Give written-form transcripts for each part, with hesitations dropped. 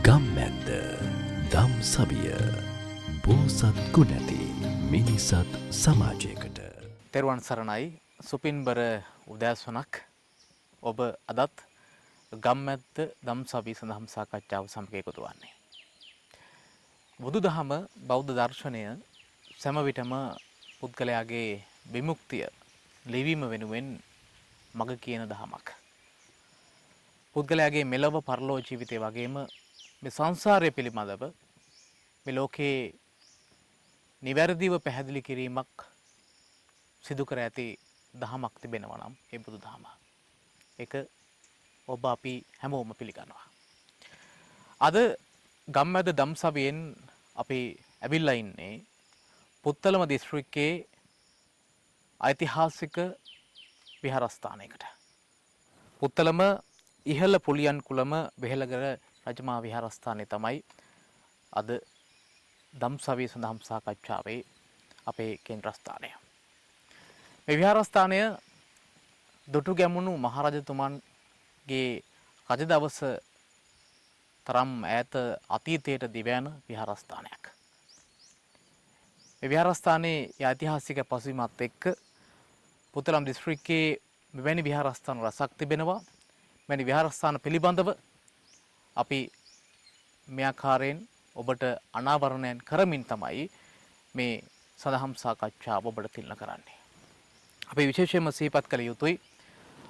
ගම්මැද්ද දම් සවිය බෝසත් ගුණැති මිනිසත් සමාජයකට. තෙරුවන් සරණයි සුපින්බර උදෑසනක් ඔබ අදත් ගම්මැද්ද දම් සවිය සඳහම් සාකච්ඡාව සමග එකතු වන්නේ. බුදුදහම බෞද්ධ දර්ශනය සෑම විටම පුද්ගලයාගේ විමුක්තිය ලිවීම වෙනුවෙන් මඟ කියන දහමක්. පුද්ගලයාගේ මෙලොව පරලෝ ජීවිතය වගේම මේ සංසාරය පිළිබඳව මේ ලෝකයේ නිවැරදිව පැහැදිලි කිරීමක් සිදු කර ඇති දහමක් තිබෙනවා නම් ඒ බුදු දහම. ඒක ඔබ අපි හැමෝම පිළිගන්නවා. අද ගම්මැද්ද දම්සවියෙන් අපි ඇවිල්ලා ඉන්නේ පුත්තලම දිස්ත්‍රික්කයේ ඓතිහාසික විහාරස්ථානයකට. පුත්තලම ඉහළ පුලියන් කුලම වෙහෙළගල රජමහා විහාරස්ථානය තමයි අද දම්සවිය සඳහම් සාකච්ඡාවේ අපේ කේන්ද්‍රස්ථානය. මේ විහාරස්ථානය දුටුගැමුණු මහරජතුමන්ගේ රජදවස තරම් ඈත අතීතයට දිවයන විහාරස්ථානයක්. මේ විහාරස්ථානයේ ඓතිහාසික පසුබිමත් එක්ක පුත්තලම් දිස්ත්‍රික්කයේ මෙවැනි විහාරස්ථාන රසක් තිබෙනවා. මෙවැනි විහාරස්ථාන පිළිබඳව අපි මේ ආකාරයෙන් ඔබට අනාවරණයන් කරමින් තමයි මේ සදහම් සාකච්ඡාව ඔබට තිළින කරන්නේ. අපි විශේෂයෙන්ම සිහිපත් කළ යුතුයි.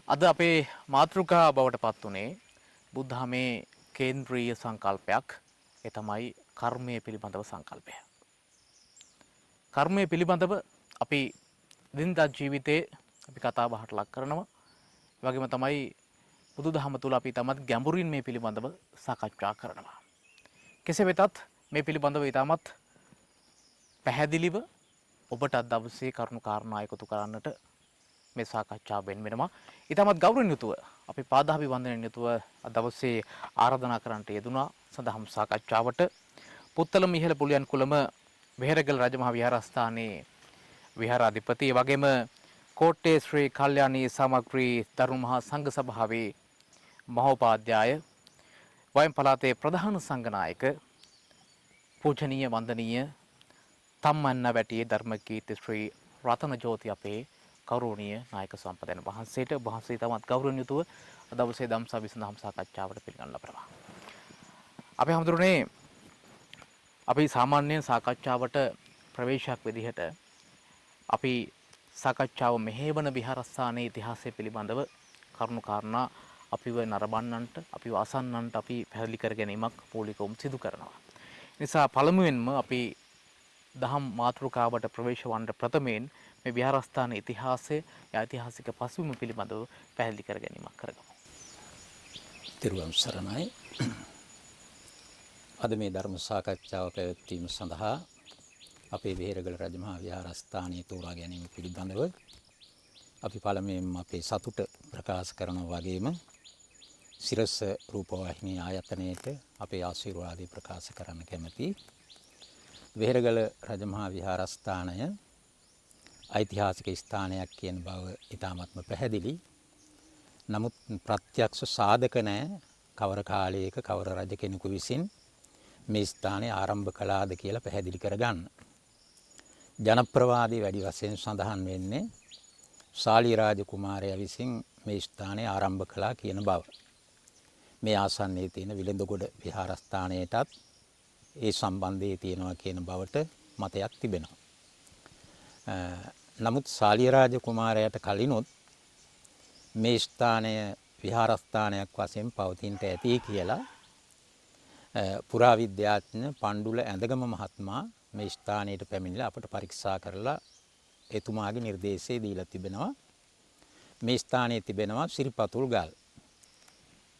අද අපේ මාතෘකා බවට පත් වුණේ බුද්ධාමේ කේන්ද්‍රීය සංකල්පයක්. ඒ තමයි කර්මය පිළිබඳව සංකල්පය. කර්මය පිළිබඳව අපි දිනදා ජීවිතේ අපි කතා බහට ලක් කරනවා. ඒ වගේම තමයි බුදුදහම තුළ අපි තමත් ගැඹුරින් මේ පිළිබඳව සාකච්ඡා කරනවා. කෙසේ වෙතත් මේ පිළිබඳව ඉතාමත් පැහැදිලිව ඔබට අද දවසේ කරුණු කාරණා එකතු කරන්නට මේ සාකච්ඡාව වෙන් වෙනවා. ඉතාමත් ගෞරවයෙන් යුතුව අපි පාදාභි වන්දනයෙන් යුතුව අද දවසේ ආරාධනා කරන්නට යෙදුණා සදහම් සාකච්ඡාවට. පුත්තලම ඉහළ පුලියන් කුලම වෙහෙරගල රජමහා විහාරස්ථානයේ විහාරාධිපති වගේම කෝට්ටේ ශ්‍රී කල්යාණී සමග්‍රී දරුණු මහා සංඝ සභාවේ මහෝපාධ්‍යාය වයම් පළාතේ ප්‍රධාන සංඝනායක පූජනීය වන්දනීය තම්මන්න වැටියේ ධර්මකීර්ති ශ්‍රී රතන ජෝති අපේ ගෞරවනීය නායක සම්පදයන් වහන්සේට වහන්සේ තමත් ගෞරවයෙන් යුතුව අද දවසේ දම්සවිය සඳහම් සාකච්ඡාවට පිළිගන්න ලබනවා. අපි හඳුරන්නේ අපි සාමාන්‍යයෙන් සාකච්ඡාවට ප්‍රවේශයක් විදිහට අපි සාකච්ඡාව මෙහෙවන විහාරස්ථානයේ ඉතිහාසය පිළිබඳව කරුණු කාරණා අපිව නරඹන්නන්ට අපිව අසන්නන්ට අපි පැහැදිලි කර ගැනීමක් මූලිකවම සිදු කරනවා. නිසා පළමුවෙන්ම අපි දහම් මාතෘකාවට ප්‍රවේශ වන්නට ප්‍රථමයෙන් මේ විහාරස්ථාන ඉතිහාසය ඓතිහාසික පසුබිම පිළිබඳව පැහැදිලි කර ගැනීමක් කරගමු. තෙරුවන් සරණයි. අද මේ ධර්ම සාකච්ඡාව පැවැත්වීම සඳහා අපේ වෙහෙරගල රජමහා විහාරස්ථානයේ තෝරා ගැනීම පිළිබඳව අපි පළමුවෙන්ම අපේ සතුට ප්‍රකාශ කරනවා වගේම සිරස රූපවාහිනී ආයතනයේට අපේ ආශිර්වාදය ප්‍රකාශ කරන්න කැමැතියි. වෙහෙරගල රජමහා විහාරස්ථානය ඓතිහාසික ස්ථානයක් කියන බව ඉතාමත්ම පැහැදිලි. නමුත් ප්‍රත්‍යක්ෂ සාධක නැහැ කවර කාලයක කවර රජ කෙනෙකු විසින් මේ ස්ථානය ආරම්භ කළාද කියලා පැහැදිලි කරගන්න. ජනප්‍රවාදී වැඩි වශයෙන් සඳහන් වෙන්නේ ශාලී රාජ කුමාරයා විසින් මේ ස්ථානය ආරම්භ කළා කියන බව. මේ ආසන්නයේ තියෙන විලඳගොඩ විහාරස්ථානයටත් ඒ සම්බන්ධයේ තියෙනවා කියන බවට මතයක් තිබෙනවා. නමුත් ශාලී රාජ කුමාරයාට කලිනුත් මේ ස්ථානය විහාරස්ථානයක් වශයෙන් පවතින්නට ඇති කියලා පුරාවිද්‍යාඥ පණ්ඩුල ඇඳගම මහත්මයා මේ ස්ථානයට පැමිණිලා අපට පරීක්ෂා කරලා එතුමාගේ නිර්දේශය දීලා තිබෙනවා. මේ ස්ථානයේ තිබෙනවා සිරිපතුල් ගල්.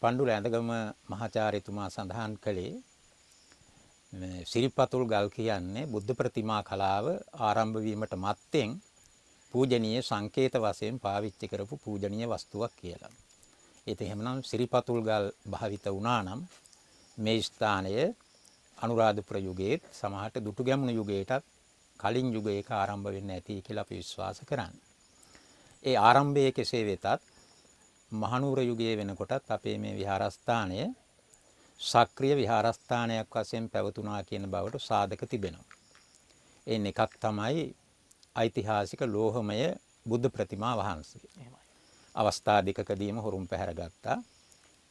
පණ්ඩුල ඇඳගම මහාචාර්යතුමා සඳහන් කළේ සිරිපතුල් ගල් කියන්නේ බුද්ධ ප්‍රතිමා කලාව ආරම්භ වීමට මත්තෙන් පූජනීය සංකේත වශයෙන් පාවිච්චි කරපු පූජනීය වස්තුවක් කියලා. ඒත් එහෙමනම් සිරිපතුල් ගල් භාවිත වුණා නම් මේ ස්ථානය අනුරාධපුර යුගයේ සමහරට දුටුගැමුණු යුගයටත් කලින් යුගයක ආරම්භ වෙන්න ඇති කියලා අපි විශ්වාස කරන්නේ. ඒ ආරම්භයේ කෙසේ වෙතත් මහනුවර යුගයේ වෙනකොටත් අපේ මේ විහාරස්ථානය සක්‍රීය විහාරස්ථානයක් වශයෙන් පැවතුනා කියන බවට සාධක තිබෙනවා. එයින් එකක් තමයි ඓතිහාසික ලෝහමය බුද්ධ ප්‍රතිමා වහන්සේ. එහෙමයි. අවස්ථා දෙකකදීම හොරුන් පැහැරගත්තා.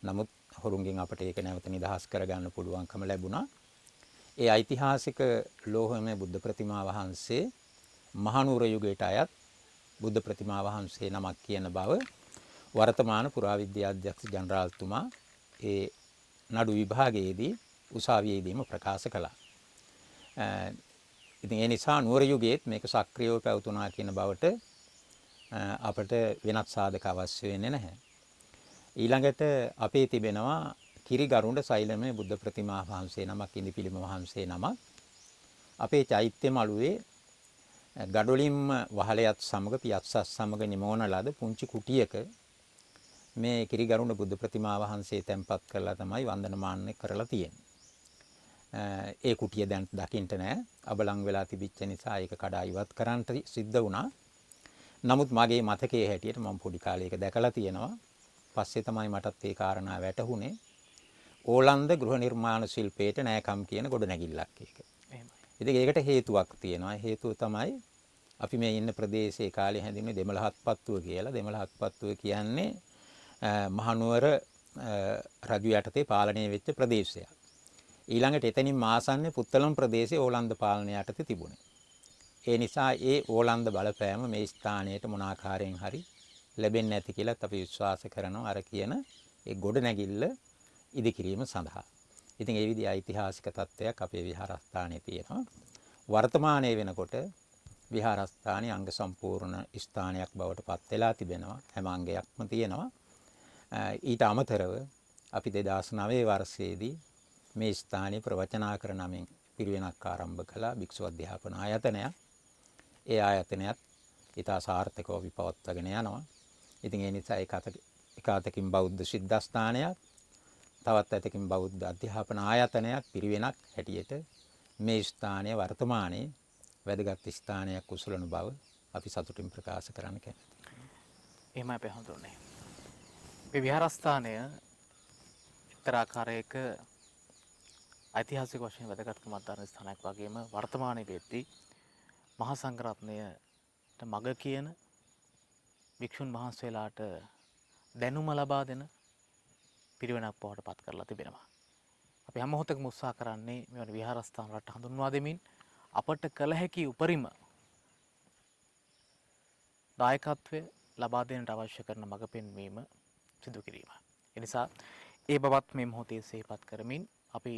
නමුත් හොරුන්ගෙන් අපට ඒක නැවත නිදහස් කරගන්න පුළුවන්කම ලැබුණා. ඒ ඓතිහාසික ලෝහමය බුද්ධ ප්‍රතිමා වහන්සේ මහනුවර යුගයට අයත් බුද්ධ ප්‍රතිමා වහන්සේ නමක් කියන බව වර්තමාන පුරාවිද්‍යා අධ්‍යක්ෂ ජනරාල්තුමා ඒ නඩු විභාගයේදී උසාවියේදීම ප්‍රකාශ කළා. ඉතින් ඒ නිසා නුවර යුගයේත් මේක සක්‍රියව පැවතුනා කියන බවට අපට වෙනත් සාධක අවශ්‍ය වෙන්නේ නැහැ. ඊළඟට අපේ තිබෙනවා කිරිගරුඬ සෛලමය බුද්ධ ප්‍රතිමා වහන්සේ නමක්, ඉදිපිලිම වහන්සේ නමක්. අපේ චෛත්‍ය මළුවේ ගඩොලින්ම වහලයත් සමග පියස්සස් සමග නිමවන ලද පුංචි කුටියක මේ කිරිගරුඬ බුද්ධ ප්‍රතිමා වහන්සේ තැන්පත් කරලා තමයි වන්දනමාන කරලා තියෙන්නේ. ඒ කුටිය දැන් දකින්න නැහැ. අබලන් වෙලා තිබිච්ච නිසා ඒක කඩා ඉවත් කරන්න සිද්ධ වුණා. නමුත් මගේ මතකයේ හැටියට මම පොඩි කාලේ ඒක දැකලා තියෙනවා. පස්සේ තමයි මටත් ඒ කාරණා වැටහුනේ. ඕලන්ද ගෘහ නිර්මාණ ශිල්පයට නෑකම් කියන ගොඩනැගිල්ලක් ඒක. එහෙමයි. ඉතින් ඒකට හේතුවක් තියෙනවා. හේතුව තමයි අපි මේ ඉන්න ප්‍රදේශයේ කාලේ හැඳින්වෙන්නේ දෙමළ හත්පත්තුව කියලා. දෙමළ හත්පත්තුව කියන්නේ මහනුවර රජු යටතේ පාලනය වෙච්ච ප්‍රදේශයක්. ඊළඟට එතනින් මාසන්නේ පුත්තලම් ප්‍රදේශයේ ඕලන්ද පාලනය යටතේ තිබුණේ. ඒ නිසා ඒ ඕලන්ද බලපෑම මේ ස්ථානයට මොන ආකාරයෙන් හරි ලැබෙන්නේ නැති කියලාත් අපි විශ්වාස කරනවා අර කියන ඒ ගොඩනැගිල්ල ඉදිකිරීම සඳහා. ඉතින් ඒ විදිහේ ඓතිහාසික තත්ත්වයක් අපේ විහාරස්ථානයේ තියෙනවා. වර්තමානයේ වෙනකොට විහාරස්ථානයේ අංග සම්පූර්ණ ස්ථානයක් බවට පත් වෙලා තිබෙනවා. හැම අංගයක්ම තියෙනවා. ඊට අමතරව අපි 2009 වර්ෂයේදී මේ ස්ථානයේ ප්‍රවචනාකර නමින් පිරිවෙනක් ආරම්භ කළා භික්ෂු අධ්‍යාපන ආයතනයක්. ඒ ආයතනයත් ඉතා සාර්ථකව අපි පවත්වාගෙන යනවා. ඉතින් ඒ නිසා එක අතකින් බෞද්ධ සිද්ධාස්ථානයක්, තවත් අතකින් බෞද්ධ අධ්‍යාපන ආයතනයක් පිරිවෙනක් හැටියට මේ ස්ථානය වර්තමානයේ වැදගත් ස්ථානයක් උසුලන බව අපි සතුටින් ප්‍රකාශ කරන්න කැමැතියි. එහෙමයි අපේ හඳුන්නේ. මේ විහාරස්ථානය එක්තරා ආකාරයක ඓතිහාසික වශයෙන් වැදගත්කමක් දරන ස්ථානයක් වගේම වර්තමානයේ වෙද්දී මහා සංඝරත්නයට මග කියන භික්ෂුන් වහන්සේලාට දැනුම ලබා දෙන පිරිවෙනක් බවට පත් කරලා තිබෙනවා. අපි හැම මොහොතකම උත්සාහ කරන්නේ මෙවැනි විහාරස්ථාන රට හඳුන්වා දෙමින් අපට කළ හැකි උපරිම දායකත්වය ලබා දෙන්නට අවශ්‍ය කරන මඟ පෙන්වීම සිදු කිරීම. එනිසා ඒ බවත් මේ මොහොතේ සිහිපත් කරමින් අපි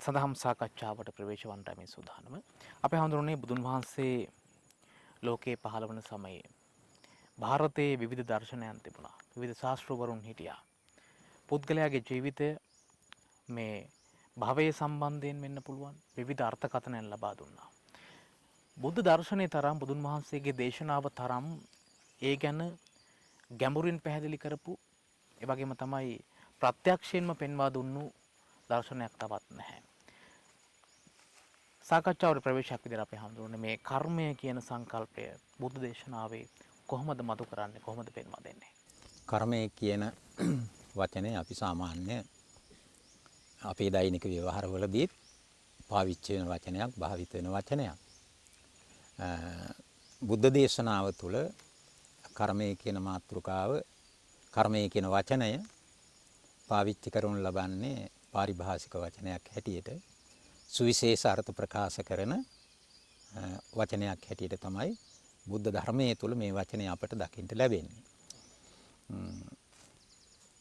සඳහම් සාකච්ඡාවට ප්‍රවේශ වන්නට මේ සූදානම. අපේ හඳුන්වන්නේ බුදුන් වහන්සේ ලෝකේ පහළ වන සමයේ ಭಾರತයේ විවිධ දර්ශනයන් තිබුණා. විවිධ ශාස්ත්‍රවරුන් හිටියා. පුද්ගලයාගේ ජීවිතය මේ භවයේ සම්බන්ධයෙන් වෙන්න පුළුවන් විවිධ අර්ථකථනයන් ලබා දුන්නා. බුද්ධ දර්ශනයේ තරම් බුදුන් වහන්සේගේ දේශනාව තරම් ඒ ගැන ගැඹුරින් පැහැදිලි කරපු ඒ වගේම තමයි ප්‍රත්‍යක්ෂයෙන්ම පෙන්වා දුන්නු දර්ශනයක් තවත් නැහැ. සාකච්ඡාවට ප්‍රවේශයක් විදිහට අපි හඳුන්වන්නේ මේ කර්මය කියන සංකල්පය බුද්ධ දේශනාවේ කොහොමද මතු කරන්නේ, කොහොමද පෙන්වා දෙන්නේ? කර්මය කියන වචනේ අපි සාමාන්‍ය අපේ දෛනික ව්‍යවහාරවලදී පාවිච්චි වෙන වචනයක්, භාවිත වෙන වචනයක්. බුද්ධ දේශනාව තුළ කර්මය කියන මාතෘකාව, කර්මය කියන වචනය පාවිච්චි කරනු ලබන්නේ පාරිභාෂික වචනයක් හැටියට, සුවිශේෂ අර්ථ ප්‍රකාශ කරන වචනයක් හැටියට තමයි බුද්ධ ධර්මයේ තුල මේ වචනය අපට දකින්න ලැබෙන්නේ.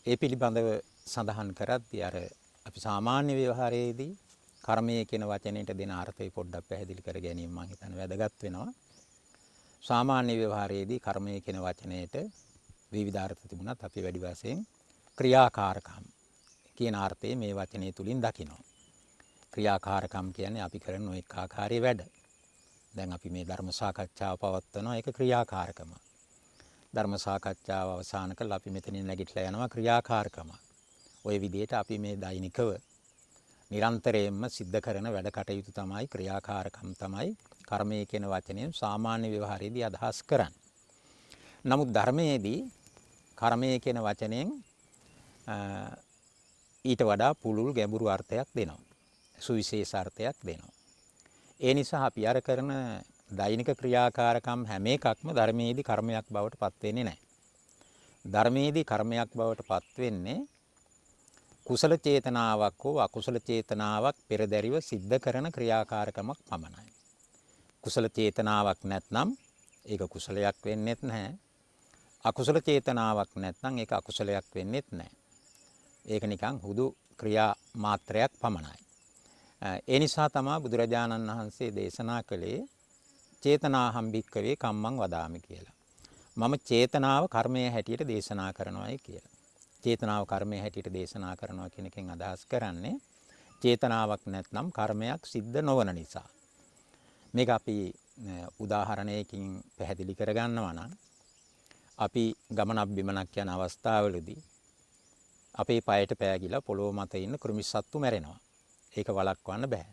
ඒ පිළිබඳව සඳහන් කරද්දී අර අපි සාමාන්‍ය ව්‍යවහාරයේදී කර්මය කියන වචනයට දෙන අර්ථය පොඩ්ඩක් පැහැදිලි කර ගැනීම මම හිතන්නේ වැදගත් වෙනවා. සාමාන්‍ය ව්‍යවහාරයේදී කර්මය කියන වචනයට විවිධ අර්ථ තිබුණත් අපි වැඩි වශයෙන් ක්‍රියාකාරකම් කියන අර්ථය මේ වචනය තුලින් දකිනවා. ක්‍රියාකාරකම් කියන්නේ අපි කරන එක් ආකාරයේ වැඩ. දැන් අපි මේ ධර්ම සාකච්ඡාව පවත්වනවා, ඒක ක්‍රියාකාරකම. ධර්ම සාකච්ඡාව අවසන් කළා අපි මෙතනින් නැගිටලා යනවා ක්‍රියාකාරකම. ওই විදිහට අපි මේ දෛනිකව නිරන්තරයෙන්ම සිද්ධ කරන වැඩ කටයුතු තමයි ක්‍රියාකාරකම් තමයි කර්මය කියන වචනයෙන් සාමාන්‍ය ව්‍යවහාරයේදී අදහස් කරන්නේ. නමුත් ධර්මයේදී කර්මය කියන වචනයෙන් ඊට වඩා පුළුල් ගැඹුරු අර්ථයක් දෙනවා. සුවිශේෂ අර්ථයක් දෙනවා. ඒ නිසා අපි අර කරන දෛනික ක්‍රියාකාරකම් හැම එකක්ම ධර්මයේදී කර්මයක් බවට පත් වෙන්නේ නැහැ. ධර්මයේදී කර්මයක් බවට පත් වෙන්නේ කුසල චේතනාවක් හෝ අකුසල චේතනාවක් පෙරදැරිව සිද්ධ කරන ක්‍රියාකාරකමක් පමණයි. කුසල චේතනාවක් නැත්නම් ඒක කුසලයක් වෙන්නේත් නැහැ. අකුසල චේතනාවක් නැත්නම් ඒක අකුසලයක් වෙන්නේත් නැහැ. ඒක නිකන් හුදු ක්‍රියා මාත්‍රයක් පමණයි. ඒ නිසා තමයි බුදුරජාණන් වහන්සේ දේශනා කළේ චේතනාහම් භික්කවේ කම්මං වදාමි කියලා. මම චේතනාව කර්මයේ හැටියට දේශනා කරනවායි කියලා. චේතනාව කර්මයේ හැටියට දේශනා කරනවා කියන එකෙන් අදහස් කරන්නේ චේතනාවක් නැත්නම් කර්මයක් සිද්ධ නොවන නිසා. මේක අපි උදාහරණයකින් පැහැදිලි කරගන්නවා නම් අපි ගමනක් බිමනක් යන අවස්ථාවලදී අපේ පයට පෑගිලා පොළොව මත ඉන්න කෘමිසත්තු මැරෙනවා. ඒක වළක්වන්න බෑ.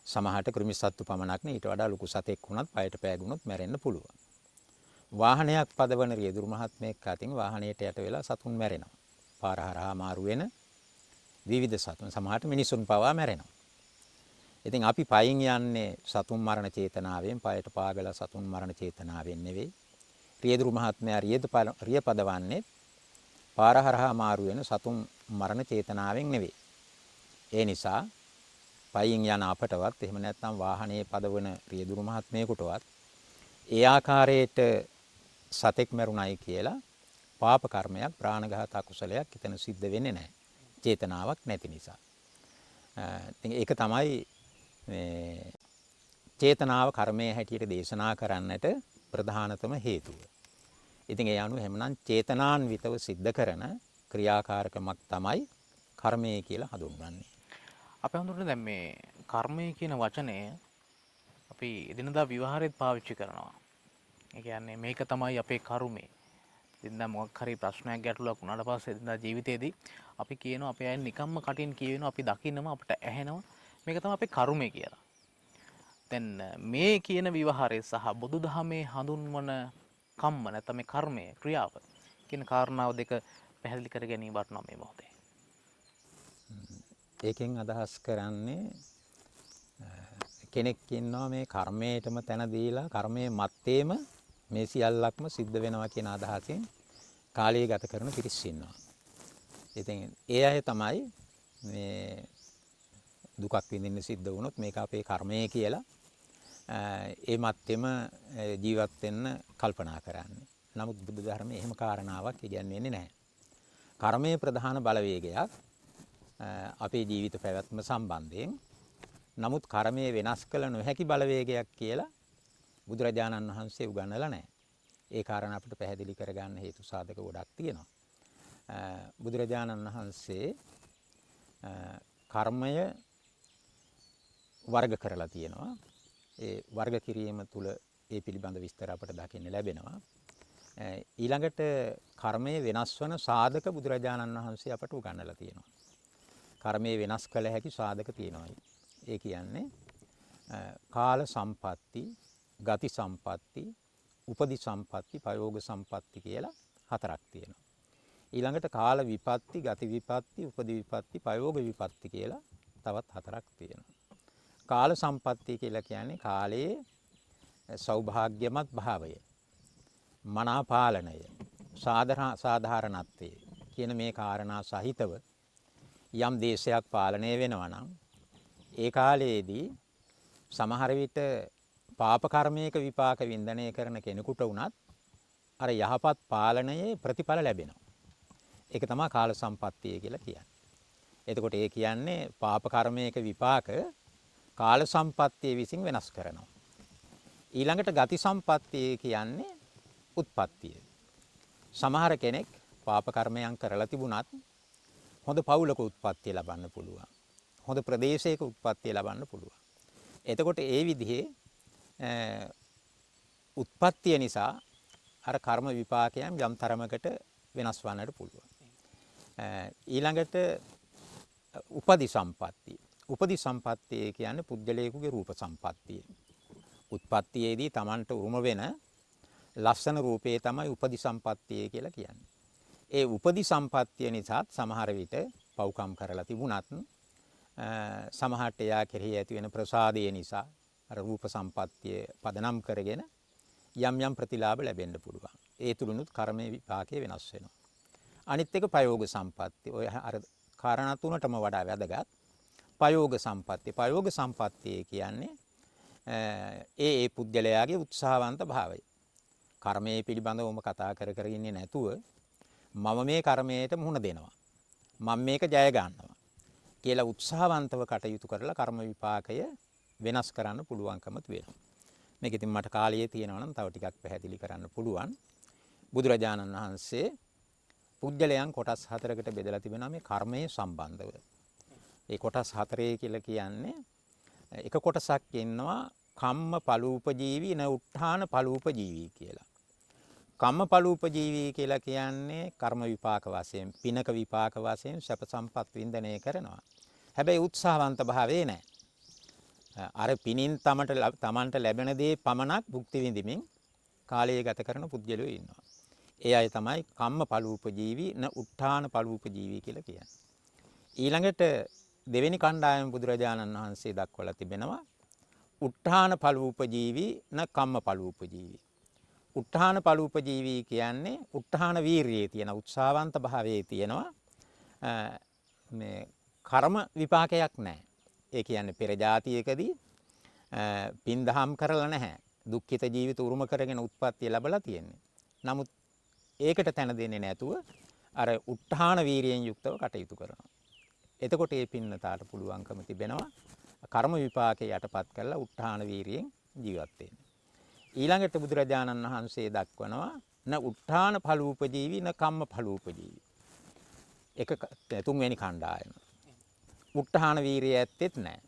සමහරට කෘමිසත්තු පමණක් නෙ ඊට වඩා ලොකු සතෙක් වුණත් පයට පෑගුණොත් මැරෙන්න පුළුවන්. වාහනයක් පදවන රියදුරු මහත්මයෙක් අතින් වාහනයට යට වෙලා සතුන් මැරෙනවා. පාර හරහා මාරු වෙන විවිධ සතුන් සමහරට මිනිසුන් පවා මැරෙනවා. ඉතින් අපි පයින් යන්නේ සතුන් මරණ චේතනාවෙන් පයට පාගලා සතුන් මරණ චේතනාවෙන් නෙවෙයි. රියදුරු මහත්මයා රිය පදවන්නේ පාර හරහා මාරු වෙන සතුන් මරණ චේතනාවෙන් නෙවෙයි. ඒ නිසා පයින් යන අපටවත් එහෙම නැත්නම් වාහනේ පදවන රියදුරු මහත්මයෙකුටවත් ඒ ආකාරයට සතෙක් මරුණයි කියලා පාප කර්මයක් ප්‍රාණඝාත අකුසලයක් එතන සිද්ධ වෙන්නේ නැහැ. චේතනාවක් නැති නිසා. ඉතින් ඒක තමයි මේ චේතනාව කර්මයේ හැටියට දේශනා කරන්නට ප්‍රධානතම හේතුව. ඉතින් ඒ අනුව හැමනම් චේතනාන්විතව සිද්ධ කරන ක්‍රියාකාරකමක් තමයි කර්මය කියලා හඳුන්වන්නේ. අපි හඳුන්වන්නේ දැන් මේ කර්මය කියන වචනය අපි එදිනදා විවහාරෙත් පාවිච්චි කරනවා. ඒ කියන්නේ මේක තමයි අපේ කර්මය. එදිනදා මොකක් හරි ප්‍රශ්නයක් ගැටලුවක් වුණාට පස්සේ එදිනදා ජීවිතේදී අපි කියනවා අපේ අය නිකම්ම කටින් කියවෙනවා අපි දකින්නම අපිට ඇහෙනවා මේක තමයි අපේ කර්මය කියලා. දැන් මේ කියන විවහාරය සහ බුදුදහමේ හඳුන්වන කම්ම නැත්නම් මේ කර්මය ක්‍රියාව කියන කාරණාව දෙක පැහැදිලි කර ගැනීම වටනවා මේ මොහොතේ. ඒකෙන් අදහස් කරන්නේ කෙනෙක් ඉන්නවා මේ කර්මයටම තැන දීලා කර්මයේ මැත්තේම මේ සියල්ලක්ම සිද්ධ වෙනවා කියන අදහසින් කාලය ගත කරන පිරිස් ඉන්නවා. ඉතින් ඒ අය තමයි මේ දුකක් විඳින්න සිද්ධ වුණොත් මේක අපේ කර්මය කියලා ඒ මැත්තේම ජීවත් වෙන්න කල්පනා කරන්නේ. නමුත් බුදු ධර්මයේ එහෙම කාරණාවක් ඉගැන්වෙන්නේ නැහැ. කර්මයේ ප්‍රධාන බලවේගයක් අපේ ජීවිත පැවැත්ම සම්බන්ධයෙන්. නමුත් කර්මයේ වෙනස් කළ නොහැකි බලවේගයක් කියලා බුදුරජාණන් වහන්සේ උගන්වලා නැහැ. ඒ කාරණා අපිට පැහැදිලි කරගන්න හේතු සාධක ගොඩක් තියෙනවා. බුදුරජාණන් වහන්සේ කර්මය වර්ග කරලා තියෙනවා. ඒ වර්ග කිරීම තුළ ඒ පිළිබඳ විස්තර අපට දකින්න ලැබෙනවා. ඊළඟට කර්මයේ වෙනස් වන සාධක බුදුරජාණන් වහන්සේ අපට උගන්වලා තියෙනවා. කර්මයේ වෙනස් කළ හැකි සාධක තියෙනවා. ඒ කියන්නේ කාල සම්පatti, ගති සම්පatti, උපදි සම්පatti, පයෝග සම්පatti කියලා හතරක් තියෙනවා. ඊළඟට කාල විපatti, ගති විපatti, උපදි විපatti, පයෝග විපatti කියලා තවත් හතරක් තියෙනවා. කාල සම්පatti කියලා කියන්නේ කාලයේ සෞභාග්‍යමත් භාවය, මනා පාලනය, සාධාරණත්වය කියන මේ කාරණා සහිතව යම් දේශයක් පාලනය වෙනවා නම් ඒ කාලයේදී සමහර විට පාප කර්මයක විපාක වින්දනය කරන කෙනෙකුට වුණත් අර යහපත් පාලනයේ ප්‍රතිඵල ලැබෙනවා. ඒක තමයි කාල සම්පත්තිය කියලා කියන්නේ. එතකොට ඒ කියන්නේ පාප කර්මයක විපාක කාල සම්පත්තිය විසින් වෙනස් කරනවා. ඊළඟට ගති සම්පත්තිය කියන්නේ උත්පත්තිය. සමහර කෙනෙක් පාප කර්මයන් කරලා තිබුණත් හොඳ පවුලක උත්පත්තිය ලබන්න පුළුවන්. හොඳ ප්‍රදේශයක උත්පත්තිය ලබන්න පුළුවන්. එතකොට ඒ විදිහේ උත්පත්තිය නිසා අර කර්ම විපාකයන් යම් තරමකට වෙනස් වන්නට පුළුවන්. ඊළඟට උපදි සම්පත්තිය. උපදි සම්පත්තිය කියන්නේ පුද්ගලයෙකුගේ රූප සම්පත්තිය. උත්පත්තියේදී Tamanට උරුම වෙන ලස්සන රූපේ තමයි උපදි සම්පත්තිය කියලා කියන්නේ. ඒ උපදි සම්පත්තිය නිසා සමහර විට පව්කම් කරලා තිබුණත් සමහරට එයා කෙරෙහි ඇති වෙන ප්‍රසාදය නිසා අර රූප සම්පත්තිය පදනම් කරගෙන යම් යම් ප්‍රතිලාභ ලැබෙන්න පුළුවන්. ඒ තුලිනුත් කර්මයේ විපාකේ වෙනස් වෙනවා. අනිත් එක ප්‍රයෝග සම්පatti. ඔය අර කාරණා තුනටම වඩා වැදගත්. ප්‍රයෝග සම්පatti. ප්‍රයෝග සම්පත්තිය කියන්නේ ඒ පුද්ගලයාගේ උත්සාහවන්ත භාවය. කර්මයේ පිළිබඳවම කතා කර ඉන්නේ නැතුව මම මේ කර්මයට මුහුණ දෙනවා. මම මේක ජය ගන්නවා කියලා උත්සාහවන්තව කටයුතු කරලා කර්ම විපාකය වෙනස් කරන්න පුළුවන්කම තියෙනවා. මේක ඉතින් මට කාලයේ තියෙනවා නම් තව ටිකක් පැහැදිලි කරන්න පුළුවන්. බුදුරජාණන් වහන්සේ පුද්ගලයන් කොටස් 4කට බෙදලා තිබෙනවා මේ කර්මයේ සම්බන්ධව. ඒ කොටස් 4 කියලා කියන්නේ එක කොටසක් ඉන්නවා කම්ම පලූපජීවී න උත්ථාන පලූපජීවී කියලා. කම්ම පලූපජීවී කියලා කියන්නේ කර්ම විපාක වශයෙන්, පිනක විපාක වශයෙන් සැප සම්පත් වින්දනය කරනවා. හැබැයි උත්සාහවන්ත භාවයේ නැහැ. අර පිනින් තමන්ට ලැබෙන දේ පමණක් භුක්ති විඳින්මින් කාලය ගත කරන පුද්ගලයෝ ඉන්නවා. ඒ අය තමයි කම්ම පලූපජීවී න උත්ථාන පලූපජීවී කියලා කියන්නේ. ඊළඟට දෙවෙනි කණ්ඩායම බුදුරජාණන් වහන්සේ දක්වලා තිබෙනවා උත්ථාන පලූපජීවී න කම්ම පලූපජීවී. උත්ථාන පලූපජීවී කියන්නේ උත්ථාන වීරියේ තියෙන උත්සාහවන්ත භාවයේ තියෙනවා මේ කර්ම විපාකයක් නැහැ. ඒ කියන්නේ පෙර જાතියකදී පින් දහම් කරලා නැහැ. දුක්ඛිත ජීවිත උරුම කරගෙන උත්පත්ති ලැබලා තියෙන්නේ. නමුත් ඒකට තැන දෙන්නේ නැතුව අර උත්ථාන වීරියෙන් යුක්තව කටයුතු කරනවා. එතකොට මේ පින්නතාට පුළුවන්කම තිබෙනවා කර්ම විපාකේ යටපත් කරලා උත්ථාන වීරියෙන් ජීවත් වෙන්න. ඊළඟට බුදුරජාණන් වහන්සේ දක්වනවා න උත්ථාන ඵලූපජීවී න කම්ම ඵලූපජීවී. එක තුන්වෙනි කණ්ඩායම. උත්ථාන වීරිය ඇත්තෙත් නැහැ.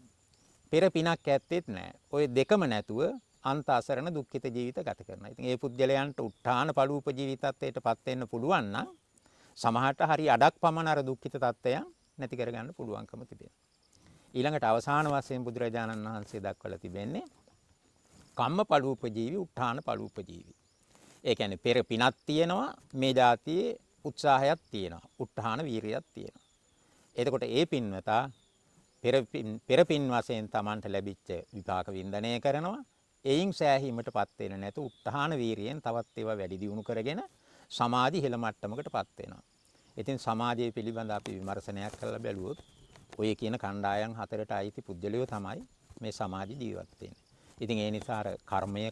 පෙර පිනක් ඇත්තෙත් නැහැ. ওই දෙකම නැතුව අන්ත අසරණ දුක්ඛිත ජීවිත ගත කරනවා. ඉතින් ඒ පුද්ගලයන්ට උත්ථාන ඵලූපජීවී තත්ත්වයටපත් වෙන්න පුළුවන් නම් සමහරට හරි අඩක් පමණ අර දුක්ඛිත තත්ත්වයන් නැති කරගන්න පුළුවන්කම තිබෙනවා. ඊළඟට අවසාන වශයෙන් බුදුරජාණන් වහන්සේ දක්වලා තිබෙන්නේ කම්ම පලූපජීවී උත්ථාන පලූපජීවී. ඒ කියන්නේ පෙර පිනක් තියෙනවා මේ જાතියේ උත්සාහයක් තියෙනවා. උත්ථාන වීරියක් තියෙනවා. එතකොට ඒ පින්වතා පෙර පින් වශයෙන් Tamanට ලැබිච්ච විපාක වින්දනය කරනවා. එයින් සෑහීමටපත් වෙන්නේ නැතු උත්ථාන වීරියෙන් තවත් ඒවා වැඩි දියුණු කරගෙන සමාධි හෙළ මට්ටමකටපත් වෙනවා. ඉතින් සමාජයේ පිළිබඳ අපි විමර්ශනයක් කරලා බැලුවොත් ඔය කියන කණ්ඩායම් හතරට අයිති පුද්ගලයෝ තමයි මේ සමාජ ජීවත් වෙන්නේ. ඉතින් ඒ නිසා අර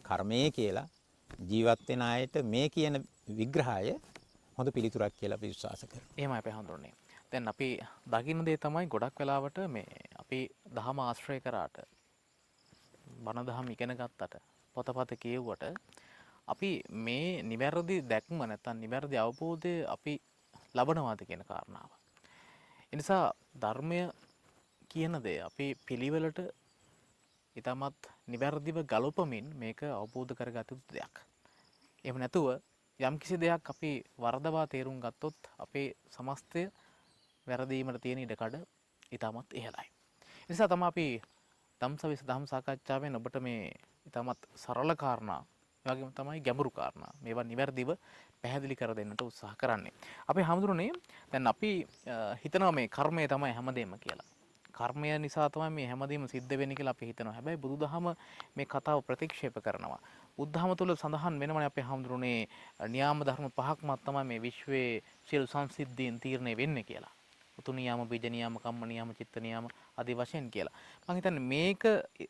කර්මයේ කියලා ජීවත් වෙන අයට මේ කියන විග්‍රහය හොඳ පිළිතුරක් කියලා අපි විශ්වාස කරනවා. එහෙමයි අපි හඳුනන්නේ. දැන් අපි දකින්න දේ තමයි ගොඩක් වෙලාවට මේ අපි දහම ආශ්‍රය කරාට බණ දහම ඉගෙන ගත්තට පොතපත කියවුවට අපි මේ නිවැරදි දැක්ම නැත්නම් නිවැරදි අවබෝධය අපි ලබනවාද කියන කාරණාව. ඒ නිසා ධර්මය කියන දේ අපි පිළිවෙලට ඊටමත් නිවැරදිව ගලපමින් මේක අවබෝධ කරගත යුතු දෙයක්. එහෙම නැතුව යම්කිසි දෙයක් අපි වරදවා තේරුම් ගත්තොත් අපේ සමස්තය වැරදීමට තියෙන ඉඩකඩ ඊටමත් ඉහළයි. ඒ නිසා තමයි අපි ධම්සවිස ධම් සාකච්ඡාවෙන් ඔබට මේ ඊටමත් සරල කාරණා ඒ වගේම තමයි ගැඹුරු කාරණා මේවා නිවැරදිව පැහැදිලි කර දෙන්නට උත්සාහ කරන්නේ. අපි හඳුරුනේ දැන් අපි හිතනවා මේ කර්මය තමයි හැමදේම කියලා. කර්මය නිසා තමයි මේ හැමදේම සිද්ධ වෙන්නේ කියලා අපි හිතනවා. හැබැයි බුදුදහම මේ කතාව ප්‍රතික්ෂේප කරනවා. බුද්ධහම තුල සඳහන් වෙනවනේ අපි හඳුරුනේ න්‍යාම ධර්ම පහක්ම තමයි මේ විශ්වයේ සියලු සංසිද්ධීන් තීරණය වෙන්නේ කියලා. උතු නියාම, බීජ නියාම, කම්ම නියාම, චිත්ත නියාම ආදී වශයෙන් කියලා. මම හිතන්නේ මේක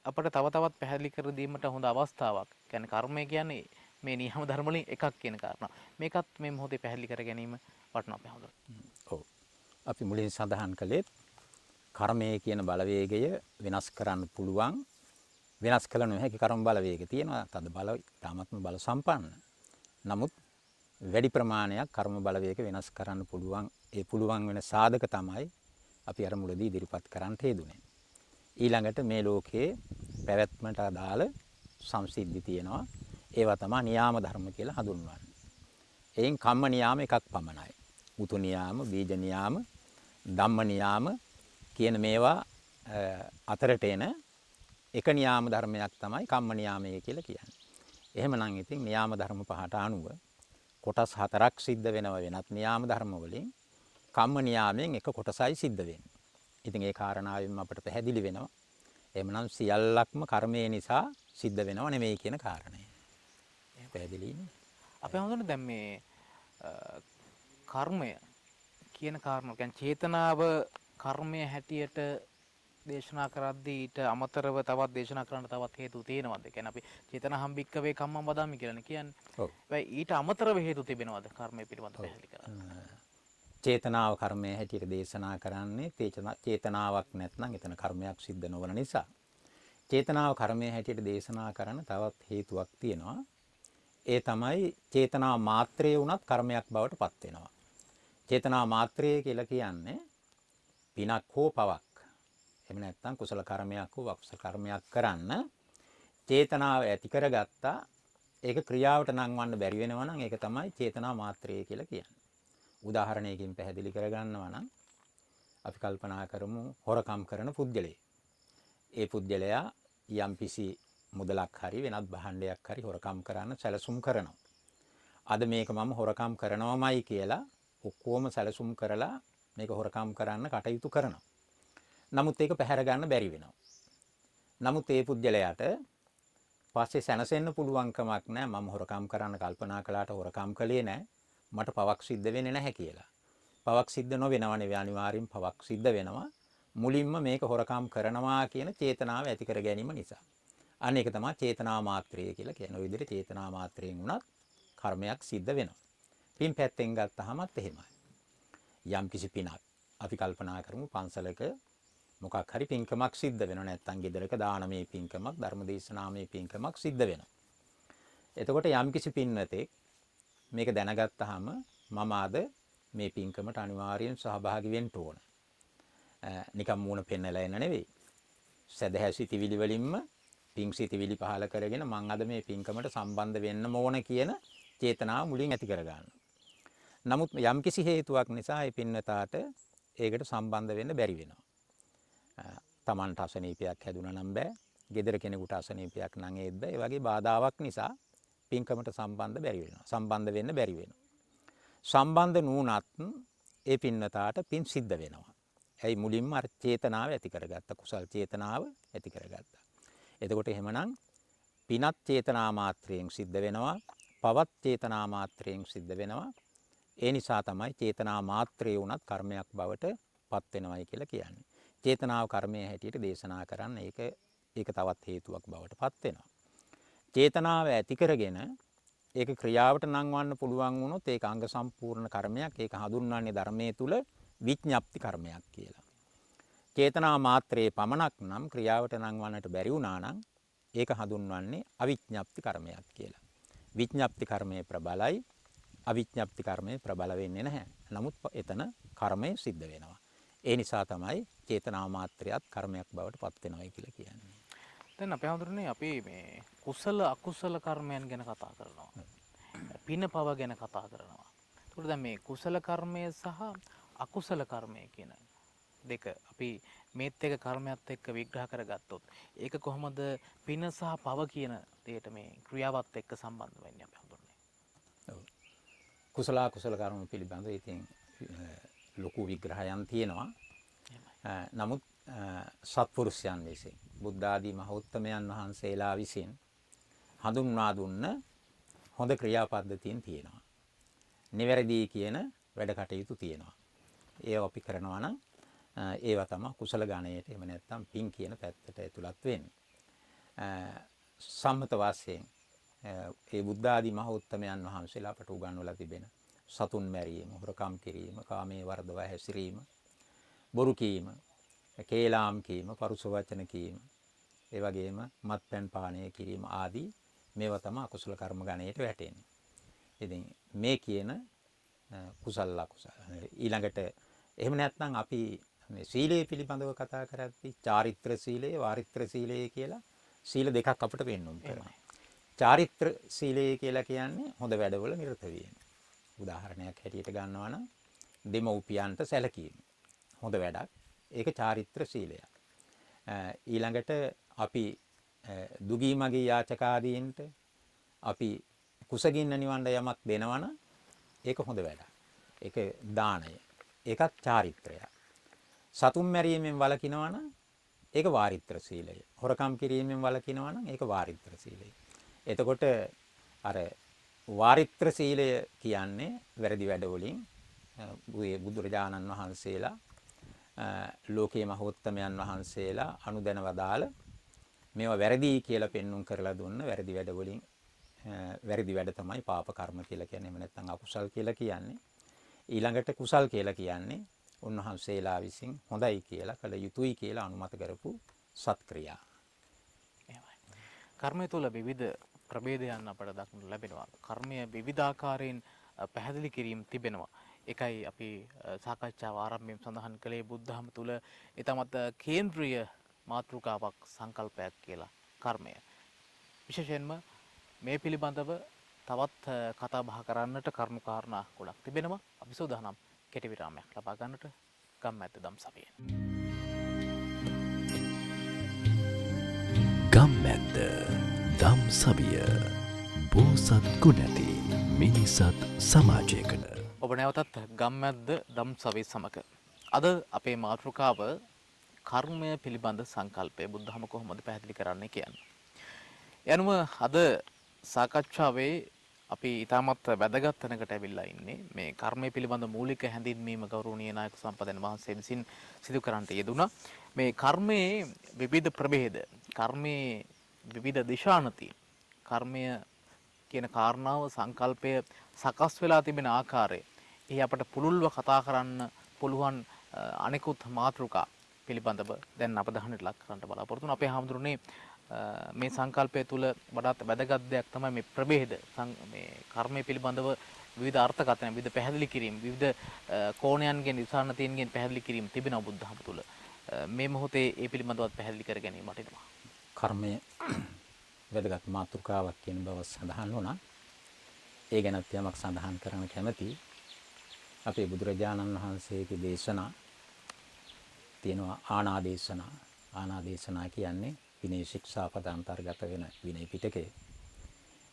අපිට තව තවත් පැහැදිලි කර දීමට හොඳ අවස්ථාවක්. කියන්නේ කර්මය කියන්නේ මේ නියම ධර්ම වලින් එකක් කියන කාරණා. මේකත් මේ මොහොතේ පැහැදිලි කර ගැනීම වටිනවා අපි හඳුනන. ඔව්. අපි මුලින් සඳහන් කළේ කර්මය කියන බලවේගය වෙනස් කරන්න පුළුවන්. වෙනස් කළ නොහැකි කර්ම බලවේගය තියෙනවා. තද බල, තාමත්ම බල සම්පන්න. නමුත් වැඩි ප්‍රමාණයක් කර්ම බලවේග වෙනස් කරන්න පුළුවන්. ඒ පුළුවන් වෙන සාධක තමයි අපි අර මුලදී ඉදිරිපත් කරන්න හේතුනේ. ඊළඟට මේ ලෝකයේ පැවැත්මට අදාළ සංසිද්ධි තියෙනවා. ඒවා තමයි නියාම ධර්ම කියලා හඳුන්වන්නේ. එයින් කම්ම නියාම එකක් පමණයි. උතු නියාම, බීජ නියාම, ධම්ම නියාම කියන මේවා අතරට එන එක නියාම ධර්මයක් තමයි කම්ම නියාමය කියලා කියන්නේ. එහෙමනම් ඉතින් නියාම ධර්ම පහට අනුව කොටස් හතරක් සිද්ධ වෙනව වෙනත් නියාම ධර්ම වලින් කම්ම නියාමයෙන් එක කොටසයි සිද්ධ වෙන්නේ. ඉතින් ඒ කාරණාවෙන් අපිට පැහැදිලි වෙනවා. එහෙමනම් සියල්ලක්ම කර්මය නිසා සිද්ධ වෙනව නෙමෙයි කියන කාරණය. පැහැදිලිනේ? අපේ හඳුනන දැන් මේ කර්මය කියන කාරණා කියන්නේ චේතනාව කර්මය හැටියට දේශනා කරද්දී ඊට අමතරව තවත් දේශනා කරන්න තවත් හේතු තියෙනවද? ඒ කියන්නේ අපි චේතනහම්බික්ක වේ කම්මං වදාමි කියලානේ කියන්නේ. ඔව්. හැබැයි ඊට අමතරව හේතු තිබෙනවද කර්මය පිළිබඳව පැහැදිලි කරන්න? චේතනාව කර්මය හැටියට දේශනා කරන්නේ චේතනාවක් නැත්නම් එතන කර්මයක් සිද්ධ නොවන නිසා. චේතනාව කර්මය හැටියට දේශනා කරන තවත් හේතුවක් තියෙනවා. ඒ තමයි චේතනා මාත්‍රය වුණත් කර්මයක් බවට පත් වෙනවා. චේතනා මාත්‍රය කියලා කියන්නේ පිනක් හෝ පවක්. එහෙම නැත්නම් කුසල කර්මයක් හෝ අකුසල කර්මයක් කරන්න චේතනාව ඇති කරගත්තා. ඒක ක්‍රියාවට නංවන්න බැරි වෙනවා නම් ඒක තමයි චේතනා මාත්‍රය කියලා කියන්නේ. උදාහරණයකින් පැහැදිලි කරගන්නවා නම් අපි කල්පනා කරමු හොරකම් කරන පුද්ගලයෙක්. ඒ පුද්ගලයා යම්කිසි මුදලක් හරි වෙනත් භාණ්ඩයක් හරි හොරකම් කරන්න සැලසුම් කරනවා. අද මේක මම හොරකම් කරනවමයි කියලා ඔක්කොම සැලසුම් කරලා මේක හොරකම් කරන්න කටයුතු කරනවා. නමුත් ඒක පැහැර ගන්න බැරි වෙනවා. නමුත් ඒ පුද්ගලයාට පස්සේ සැනසෙන්න පුළුවන් කමක් නැහැ. මම හොරකම් කරන්න කල්පනා කළාට හොරකම් කළේ නැහැ. මට පවක් සිද්ධ වෙන්නේ නැහැ කියලා. පවක් සිද්ධ නොවෙනව නෙවෙයි අනිවාර්යෙන් පවක් සිද්ධ වෙනවා. මුලින්ම මේක හොරකම් කරනවා කියන චේතනාව ඇති කර ගැනීම නිසා. අන්න ඒක තමයි චේතනා මාත්‍රය කියලා කියන්නේ. ඔය විදිහට චේතනා මාත්‍රයෙන් උනත් කර්මයක් සිද්ධ වෙනවා. පින් පැත්තෙන් ගත්තහමත් එහෙමයි. යම් කිසි පිනක් අපි කල්පනා කරමු පන්සලක මොකක් හරි පින්කමක් සිද්ධ වෙනවා. නැත්නම් ගෙදරක දානමය පින්කමක්, ධර්මදේශනාමය පින්කමක් සිද්ධ වෙනවා. එතකොට යම් කිසි පින්වතෙක් මේක දැනගත්තාම මම අද මේ පින්කමට අනිවාර්යෙන් සහභාගී වෙන්න ඕන. නිකම් මූණ පෙන්නලා එන්න නෙවෙයි. සදහැ සිතිවිලි වලින්ම පිං සිතිවිලි පහල කරගෙන මං අද මේ පින්කමට සම්බන්ධ වෙන්න ඕන කියන චේතනාව මුලින් ඇති කරගන්න. නමුත් යම්කිසි හේතුවක් නිසා මේ පින්වතාට ඒකට සම්බන්ධ වෙන්න බැරි වෙනවා. තමන්ට අසනීපයක් හැදුනා නම් බෑ. ගෙදර කෙනෙකුට අසනීපයක් නම් ඒත් බෑ. ඒ වගේ බාධාවක් නිසා පින්කමට සම්බන්ධ බැරි වෙනවා. සම්බන්ධ වෙන්න බැරි වෙනවා. සම්බන්ධ නුනත් ඒ පින්වතාට පින් සිද්ධ වෙනවා. ඇයි මුලින්ම අර චේතනාව ඇති කරගත්ත කුසල් චේතනාව ඇති කරගත්තා. එතකොට එහෙමනම් පිනත් චේතනා මාත්‍රයෙන් සිද්ධ වෙනවා, පවත් චේතනා මාත්‍රයෙන් සිද්ධ වෙනවා. ඒ නිසා තමයි චේතනා මාත්‍රය වුණත් කර්මයක් බවට පත් වෙනවයි කියලා කියන්නේ. චේතනාව කර්මයේ හැටියට දේශනා කරන්න ඒක තවත් හේතුවක් බවට පත් වෙනවා. චේතනාව ඇති කරගෙන ඒක ක්‍රියාවට නංවන්න පුළුවන් වුණොත් ඒක අංග සම්පූර්ණ කර්මයක්. ඒක හඳුන්වන්නේ ධර්මයේ තුල විඥාප්ති කර්මයක් කියලා. චේතනා මාත්‍රයේ පමණක් නම් ක්‍රියාවට නංවන්නට බැරි වුණා නම් ඒක හඳුන්වන්නේ අවිඥාප්ති කර්මයක් කියලා. විඥාප්ති කර්මයේ ප්‍රබලයි, අවිඥාප්ති කර්මයේ ප්‍රබල වෙන්නේ නැහැ. නමුත් එතන කර්මය සිද්ධ වෙනවා. ඒ නිසා තමයි චේතනා මාත්‍රයත් කර්මයක් බවට පත් වෙනවයි කියලා කියන්නේ. දැන් අපේ හඳුරන්නේ අපි මේ කුසල අකුසල කර්මයන් ගැන කතා කරනවා. පින පව ගැන කතා කරනවා. ඒකට දැන් මේ කුසල කර්මය සහ අකුසල කර්මය කියන දෙක අපි මේත් එක කර්මයක් එක්ක විග්‍රහ කරගත්තොත් ඒක කොහොමද පින සහ පව කියන දෙයට මේ ක්‍රියාවත් එක්ක සම්බන්ධ වෙන්නේ අපි හඳුරන්නේ. ඔව්. කුසල අකුසල කර්ම පිළිබඳව ඉතින් ලොකු විග්‍රහයන් තියෙනවා. නමුත් සත්පුරුෂයන් විසින් බුද්ධ ආදී මහෞත්තමයන් වහන්සේලා විසින් හඳුන්වා දුන්න හොඳ ක්‍රියාපද්ධතීන් තියෙනවා. නිවැරදි කියන වැඩ කටයුතු තියෙනවා. ඒව අපි කරනවා නම් ඒවා තමයි කුසල ගණයට එහෙම නැත්නම් පින් කියන පැත්තට ඇතුළත් වෙන්නේ. සම්මත වාසයෙන් ඒ බුද්ධ ආදී මහෞත්තමයන් වහන්සේලා අපට උගන්වලා තිබෙන සතුන් මැරීම, හොරකම් කිරීම, කාමයේ වර්ධව හැසිරීම, බොරු කීම, කේලාම් කීම, පරුස වචන කීම, ඒ වගේම මත්පැන් පානය කිරීම ආදී මේවා තමයි අකුසල කර්ම ගණයට වැටෙන්නේ. ඉතින් මේ කියන කුසල අකුසල ඊළඟට එහෙම නැත්නම් අපි මේ සීලය පිළිබඳව කතා කරද්දී චාරිත්‍ර සීලය, වාරිත්‍ර සීලය කියලා සීල දෙකක් අපිට පෙන්වන්න කරනවා. චාරිත්‍ර සීලය කියලා කියන්නේ හොඳ වැඩවල නිරත වීම. උදාහරණයක් හැටියට ගන්නවා නම් දෙමව්පියන්ට සැලකීම. හොඳ වැඩක්. ඒක චාරිත්‍ර සීලයක්. ඊළඟට අපි දුගී මගේ යාචකාදීන්ට අපි කුසගින්න නිවන්න යමක් දෙනවනම් ඒක හොඳ වැඩක්. ඒක දානය. ඒකත් චාරිත්‍රය. සතුන් මැරීමෙන් වළකිනවා නම් ඒක වාරිත්‍ර සීලය. හොරකම් කිරීමෙන් වළකිනවා නම් ඒක වාරිත්‍ර සීලය. එතකොට අර වාරිත්‍ර සීලය කියන්නේ වැරදි වැඩ වලින් බුදුරජාණන් වහන්සේලා ලෝකයේ මහෝත්තමයන් වහන්සේලා අනුදැන වදාළ මේවා වැරදි කියලා පෙන්눔 කරලා දුන්න වැරදි වැඩ වලින් වැරදි වැඩ තමයි පාප කර්ම කියලා කියන්නේ. එහෙම නැත්නම් අකුසල් කියලා කියන්නේ. ඊළඟට කුසල් කියලා කියන්නේ උන්වහන්සේලා විසින් හොඳයි කියලා කළ යුතුයි කියලා අනුමත කරපු සත්ක්‍රියා. එහෙමයි. කර්මය තුළ විවිධ ප්‍රභේදයන් අපට දක්නට ලැබෙනවා. කර්මය විවිධාකාරයෙන් පැහැදිලි කිරීම තිබෙනවා. එකයි අපි සාකච්ඡාව ආරම්භයෙන් සඳහන් කළේ බුද්ධහම තුළ ඊටමත් කේන්ද්‍රීය මාතෘකාවක් සංකල්පයක් කියලා කර්මය. විශේෂයෙන්ම මේ පිළිබඳව තවත් කතා බහ කරන්නට කරුණු කාරණා ගොඩක් තිබෙනවා. අපි සූදානම් කෙටි විරාමයක් ලබා ගන්නට ගම්මැද්ද දම්සවියෙන්. ගම්මැද්ද දම්සවිය බෝසත් ගුණැති මිනිසත් සමාජයකට. ඔබ නැවතත් ගම්මැද්ද දම්සවිය සමග. අද අපේ මාතෘකාව කර්මය පිළිබඳ සංකල්පය බුද්ධහම කොහොමද පැහැදිලි කරන්නේ කියන්නේ. යනුව අද සාකච්ඡාවේ අපි ඉතාමත් වැදගත් තැනකට ඇවිල්ලා ඉන්නේ. මේ කර්මය පිළිබඳ මූලික හැඳින්වීම ගෞරවනීය නායක සම්පදන් වහන්සේ විසින් සිදු කරන්නට යෙදුණා. මේ කර්මයේ විවිධ ප්‍රභේද, කර්මයේ විවිධ දිශානති, කර්මය කියන කාරණාව සංකල්පය සකස් වෙලා තිබෙන ආකාරය, එහි අපට පුළුල්ව කතා කරන්න පුළුවන් අනෙකුත් මාතෘකා පිළිබඳව දැන් අවධානයට ලක් කරන්න බලාපොරොත්තු වෙනවා. අපේ හාමුදුරනේ මේ සංකල්පය තුළ වඩාත් වැදගත් දෙයක් තමයි මේ ප්‍රභේද, මේ කර්මය පිළිබඳව විවිධ අර්ථකථන, විවිධ පැහැදිලි කිරීම, විවිධ කෝණයන්ගෙන් විසරණතීන්ගෙන් පැහැදිලි කිරීම තිබෙනවා බුද්ධහම තුළ. මේ මොහොතේ ඒ පිළිබඳවත් පැහැදිලි කර ගැනීමට ඉදමා. කර්මය වැදගත් මාතෘකාවක් කියන බව සඳහන් වුණා. ඒ ගැනත් යමක් සඳහන් කරන්න කැමතියි. අපේ බුදුරජාණන් වහන්සේගේ දේශනා තියෙනවා ආනාදේශනා. ආනාදේශනා කියන්නේ විනය ශික්ෂාපද අන්තර්ගත වෙන විනය පිටකේ.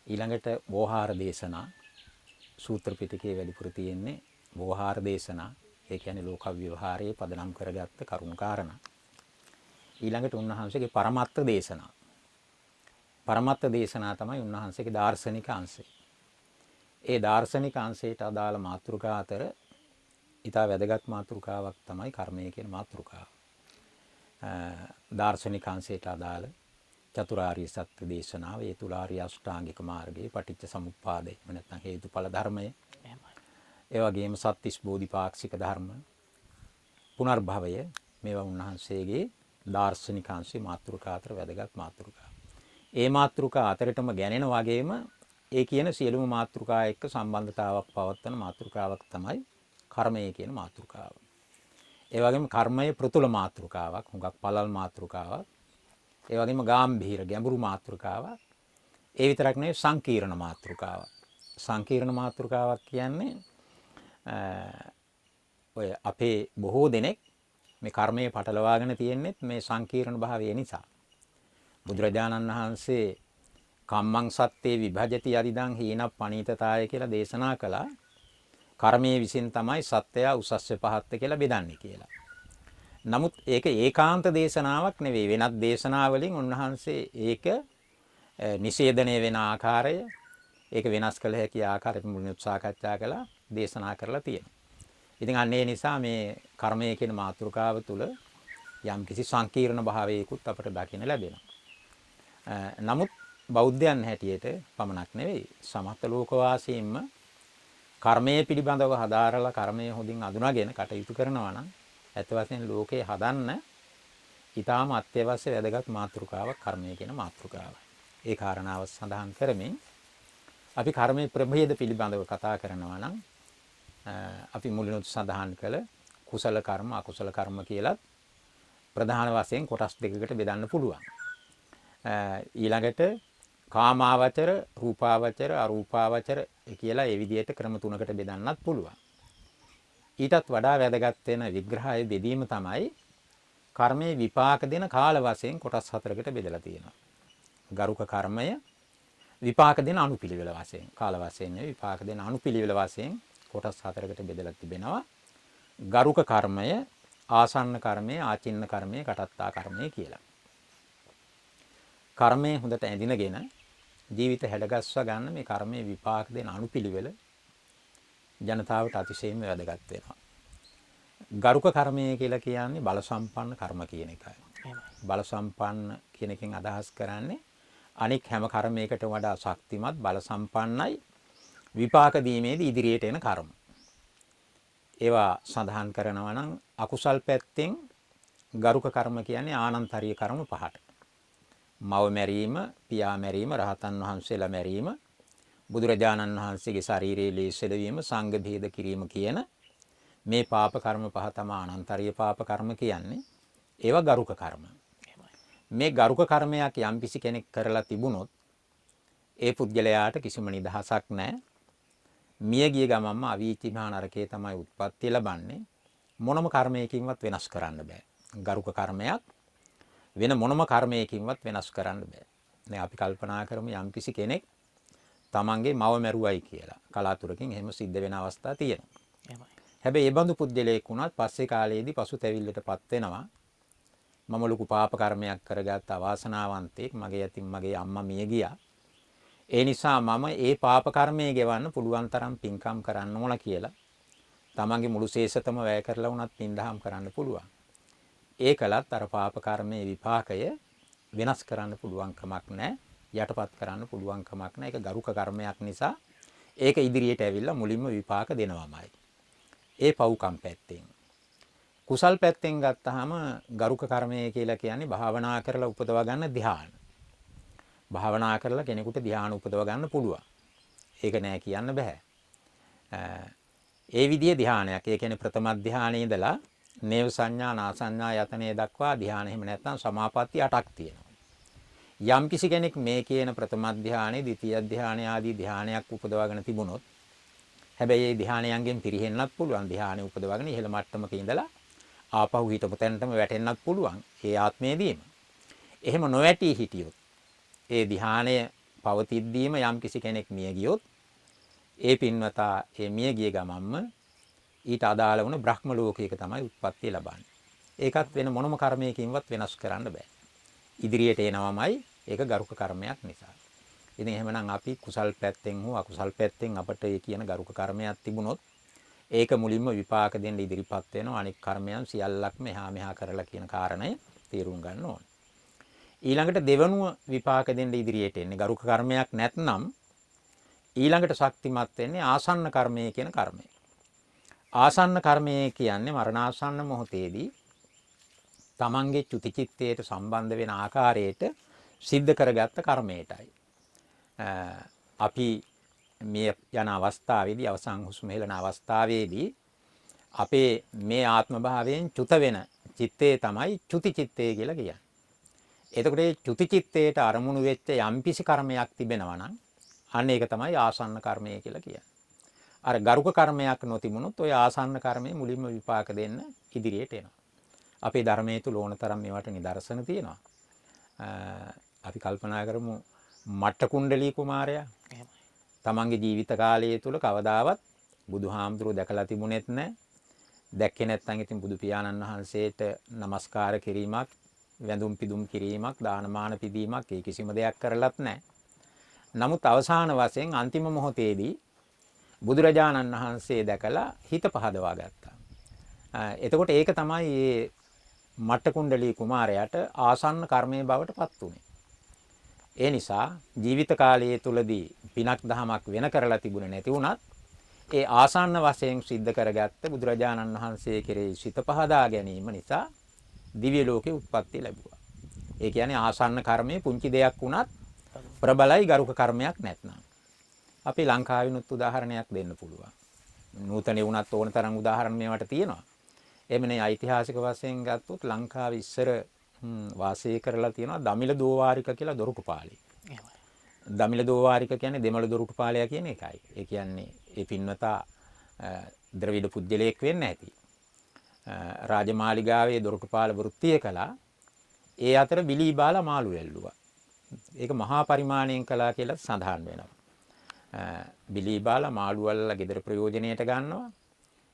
ඊළඟට වෝහාර දේශනා සූත්‍ර පිටකේ වැඩිපුර තියෙන්නේ වෝහාර දේශනා. ඒ කියන්නේ ලෝක ව්‍යවහාරයේ පදනම් කරගත්ත කරුණු කාරණා. ඊළඟට උන්වහන්සේගේ පරමත්ත දේශනා. පරමත්ත දේශනා තමයි උන්වහන්සේගේ දාර්ශනික අංශය. ඒ දාර්ශනික අංශයට අදාළ මාතෘකා අතර ඊට වැදගත් මාතෘකාවක් තමයි කර්මය කියන මාතෘකාව. දාර්ශනික අංශයට අදාළ චතුරාර්ය සත්‍ය දේශනාව, ඒ තුල ආර්ය අෂ්ටාංගික මාර්ගයේ පටිච්ච සමුප්පාදය නැත්නම් හේතුඵල ධර්මය, ඒ වගේම සත්‍තිස් බෝධිපාක්ෂික ධර්ම, පුනර්භවය, මේවා උන්වහන්සේගේ දාර්ශනික අංශයේ මාතෘකා අතර වැදගත් මාතෘකා. ඒ මාතෘකා අතරටම ගැනෙන වගේම ඒ කියන සියලුම මාතෘකා එක්ක සම්බන්ධතාවක් පවත්වන මාතෘකාවක් තමයි කර්මය කියන මාතෘකාව. ඒ වගේම කර්මය ප්‍රතුල මාතෘකාවක්, හුඟක් පළල් මාතෘකාවක්. ඒ වගේම ගැඹීර ගැඹුරු මාතෘකාවක්. ඒ විතරක් නෙවෙයි සංකීර්ණ මාතෘකාවක්. සංකීර්ණ මාතෘකාවක් කියන්නේ ඔය අපේ බොහෝ දෙනෙක් මේ කර්මයේ පටලවාගෙන තියෙන්නේ මේ සංකීර්ණ භාවය නිසා. බුදුරජාණන් වහන්සේ කම්මං සත්තේ විභජති යදිදං හීන පණීතතාය කියලා දේශනා කළා. කර්මයේ විසින් තමයි සත්‍යය උසස්ස පහත්ත කියලා බෙදන්නේ කියලා. නමුත් ඒක ඒකාන්ත දේශනාවක් නෙවෙයි. වෙනත් දේශනාවලින් උන්වහන්සේ ඒක නිෂේධනය වෙන ආකාරය, ඒක වෙනස් කළ හැකි ආකාරයට මුලින් සාකච්ඡා කළා, දේශනා කරලා තියෙනවා. ඉතින් අන්න ඒ නිසා මේ කර්මය කියන මාතෘකාව තුළ යම්කිසි සංකීර්ණ භාවයකුත් අපට දකින්න ලැබෙනවා. නමුත් බෞද්ධයන් හැටියට පමණක් නෙවෙයි, සමස්ත ලෝකවාසීන්ම කර්මය පිළිබඳව හදාරලා කර්මය හොඳින් අඳුනාගෙන කටයුතු කරනවා නම් ඇත්ත වශයෙන් ලෝකේ හදන්න ඊටාම අත්‍යවශ්‍ය වැදගත් මාතෘකාවක් කර්මය කියන මාතෘකාවයි. ඒ කාරණාව සඳහන් කරමින් අපි කර්මයේ ප්‍රභේද පිළිබඳව කතා කරනවා නම් අපි මුලිනුත් සඳහන් කළ කුසල කර්ම, අකුසල කර්ම කියලා ප්‍රධාන වශයෙන් කොටස් දෙකකට බෙදන්න පුළුවන්. ඊළඟට කාමාවචර, රූපාවචර, අරූපාවචර කියලා ඒ විදිහට ක්‍රම තුනකට බෙදන්නත් පුළුවන්. ඊටත් වඩා වැදගත් වෙන විග්‍රහය බෙදීම තමයි කර්මයේ විපාක දෙන කාල වශයෙන් කොටස් හතරකට බෙදලා තියෙනවා. ගරුක කර්මය විපාක දෙන අනුපිළිවෙල වශයෙන්, කාල වශයෙන් නෙවෙයි විපාක දෙන අනුපිළිවෙල වශයෙන් කොටස් හතරකට බෙදලා තිබෙනවා. ගරුක කර්මය, ආසන්න කර්මය, ආචින්න කර්මය, කටත්තා කර්මය කියලා. කර්මය හොඳට ඇඳිනගෙන ජීවිත හැඩගස්වා ගන්න මේ කර්මයේ විපාක දෙන අනුපිළිවෙල ජනතාවට අතිශයින්ම වැදගත් වෙනවා. ගරුක කර්මය කියලා කියන්නේ බල සම්පන්න කර්ම කියන එකයි. බල සම්පන්න කියන එකෙන් අදහස් කරන්නේ අනික් හැම කර්මයකටම වඩා ශක්තිමත් බල සම්පන්නයි විපාක දීමේදී ඉදිරියට එන කර්ම. ඒවා සඳහන් කරනවා නම් අකුසල් පැත්තෙන් ගරුක කර්ම කියන්නේ ආනන්තරීය කර්ම පහට. මව මැරීම, පියා මැරීම, රහතන් වහන්සේලා මැරීම, බුදුරජාණන් වහන්සේගේ ශරීරයේ ලේසෙලවීම, සංඝ භේද කිරීම කියන මේ පාප කර්ම පහ තමයි අනන්තරීය පාප කර්ම කියන්නේ. ඒවා ගරුක කර්ම. මේ ගරුක කර්මයක් යම්කිසි කෙනෙක් කරලා තිබුණොත් ඒ පුද්ගලයාට කිසිම නිදහසක් නැහැ. මිය ගිය ගමන්ම අවීචි මහා නරකයේ තමයි උත්පත්ති ලබන්නේ. මොනම කර්මයකින්වත් වෙනස් කරන්න බෑ. ගරුක කර්මයක් වෙන මොනම කර්මයකින්වත් වෙනස් කරන්න බෑ. දැන් අපි කල්පනා කරමු යම්කිසි කෙනෙක් තමන්ගේ මව මැරුවයි කියලා. කලාතුරකින් එහෙම සිද්ධ වෙන අවස්ථා තියෙනවා. හැබැයි ඒ බඳු පුද්ගලයෙක් වුණත් පස්සේ කාලයේදී පසුතැවිල්ලටපත් වෙනවා. මම ලොකු පාප කර්මයක් කරගත්ත අවාසනාවන්තයෙක්, මගේ අතින් මගේ අම්මා මිය ගියා. ඒ නිසා මම ඒ පාප කර්මය ගෙවන්න පුළුවන් තරම් පින්කම් කරන්න ඕන කියලා තමන්ගේ මුළු ශේෂතම වැය කරලා වුණත් පින්දහම් කරන්න පුළුවන්. ඒකලත් අර පාප කර්මයේ විපාකය වෙනස් කරන්න පුළුවන් කමක් නැහැ. යටපත් කරන්න පුළුවන් කමක් නැහැ. ඒක ගරුක කර්මයක් නිසා ඒක ඉදිරියට ඇවිල්ලා මුලින්ම විපාක දෙනවමයි. ඒ පව්කම් පැත්තෙන්. කුසල් පැත්තෙන් ගත්තාම ගරුක කර්මය කියලා කියන්නේ භාවනා කරලා උපදවා ගන්න ධ්‍යාන. භාවනා කරලා කෙනෙකුට ධ්‍යාන උපදව ගන්න පුළුවන්. ඒක නෑ කියන්න බෑ. ඒ විදිහේ ධ්‍යානයක්. ඒ කියන්නේ ප්‍රථම ධ්‍යානයේ ඉඳලා නේව සංඥා, නා සංඥා යතනේ දක්වා ධ්‍යාන එහෙම නැත්නම් සමාපatti 8ක් තියෙනවා. යම් කිසි කෙනෙක් මේ කියන ප්‍රථම ධ්‍යානෙ, ද්විතීය ධ්‍යාන ආදී ධ්‍යානයක් උපදවාගෙන තිබුණොත් හැබැයි මේ ධ්‍යානයන්ගෙන් පිරිහෙන්නත් පුළුවන්. ධ්‍යානෙ උපදවාගෙන ඉහළ මට්ටමක ඉඳලා ආපහු හිටපු තැනටම වැටෙන්නත් පුළුවන්. ඒ ආත්මයේදීම. එහෙම නොවැටි හිටියොත් ඒ ධ්‍යානය පවතිද්දීම යම් කිසි කෙනෙක් මිය ගියොත් ඒ පින්වතා ඒ මිය ගිය ගමන්ම ඊට අදාළ වුණ බ්‍රහ්ම ලෝකයක තමයි උත්පත්ති ලබන්නේ. ඒකත් වෙන මොනම කර්මයකින්වත් වෙනස් කරන්න බෑ. ඉදිරියට එනවමයි ඒක ගරුක කර්මයක් නිසා. ඉතින් එහෙමනම් අපි කුසල් පැත්තෙන් හෝ අකුසල් පැත්තෙන් අපට ඒ කියන ගරුක කර්මයක් තිබුණොත් ඒක මුලින්ම විපාක දෙන්න ඉදිරිපත් වෙනවා. අනික් කර්මයන් සියල්ලක්ම එහා මෙහා කරලා කියන කාරණය තේරුම් ගන්න ඕනේ. ඊළඟට දෙවනුව විපාක දෙන්න ඉදිරියට එන්නේ ගරුක කර්මයක් නැත්නම් ඊළඟට ශක්තිමත් වෙන්නේ ආසන්න කර්මය කියන කර්මය. ආසන්න කර්මය කියන්නේ මරණාසන්න මොහොතේදී තමන්ගේ චුතිචිත්තයට සම්බන්ධ වෙන ආකාරයට සිද්ධ කරගත්ත කර්මයටයි. අපි මේ යන අවස්ථාවේදී අවසන් හුස්ම හෙළන අවස්ථාවේදී අපේ මේ ආත්ම භාවයෙන් චුත වෙන චිත්තේ තමයි චුතිචිත්තය කියලා කියන්නේ. එතකොට මේ චුතිචිත්තයට අරමුණු වෙච්ච යම්කිසි කර්මයක් තිබෙනවා නම් අන්න ඒක තමයි ආසන්න කර්මය කියලා කියන්නේ. අර ගරුක කර්මයක් නොතිබුණොත් ওই ආසන්න කර්මය මුලින්ම විපාක දෙන්න ඉදිරියට එනවා. අපේ ධර්මයේ තුල ඕනතරම් මේවට නිදර්ශන තියෙනවා. අපි කල්පනා කරමු මට්ට කුණ්ඩලී කුමාරයා. තමන්ගේ ජීවිත කාලය තුල කවදාවත් බුදුහාමුදුරුවෝ දැකලා තිබුණෙත් නැහැ. දැක්කේ නැත්නම් ඉතින් බුදු පියාණන් වහන්සේට নমස්කාර කිරීමක්, වැඳුම් පිදුම් කිරීමක්, දානමාන පිදීමක් ඒ කිසිම දෙයක් කරලත් නැහැ. නමුත් අවසාන වශයෙන් අන්තිම මොහොතේදී බුදුරජාණන් වහන්සේ දැකලා හිත පහදවා ගත්තා. එතකොට ඒක තමයි මේ මට්ට කුණ්ඩලී කුමාරයාට ආසන්න කර්මයේ බවට පත් වුනේ. ඒ නිසා ජීවිත කාලයේ තුලදී පිනක් දහමක් වෙන කරලා තිබුණේ නැති වුණත් ඒ ආසන්න වශයෙන් සිද්ධ කරගත්ත බුදුරජාණන් වහන්සේ කෙරෙහි සිත පහදා ගැනීම නිසා දිව්‍ය ලෝකේ උත්පත්ති ලැබුවා. ඒ කියන්නේ ආසන්න කර්මයේ පුංචි දෙයක් වුණත් ප්‍රබලයි ගරුක කර්මයක් නැත්නම්. අපි ලංකාවිනුත් උදාහරණයක් දෙන්න පුළුවන්. නූතනේ වුණත් ඕන තරම් උදාහරණ මේවට තියෙනවා. එමනේ ඓතිහාසික වශයෙන් ගත්තොත් ලංකාවේ ඉස්සර වාසය කරලා තියෙනවා දමිළ දෝවාරික කියලා දොරටුපාලේ. දමිළ දෝවාරික කියන්නේ දෙමළ දොරටුපාලයා කියන එකයි. ඒ කියන්නේ ඒ පින්වතා ද්‍රවිඩ පුජ්‍යලයක් වෙන්න ඇති. රාජමාලිගාවේ දොරටුපාල වෘත්තිය කළා. ඒ අතර බිලී බාලා මාළු ඇල්ලුවා. ඒක මහා පරිමාණයෙන් කළා කියලා සඳහන් වෙනවා. බිලී බාලා මාළු වලලා ගෙදර ප්‍රයෝජනයට ගන්නවා.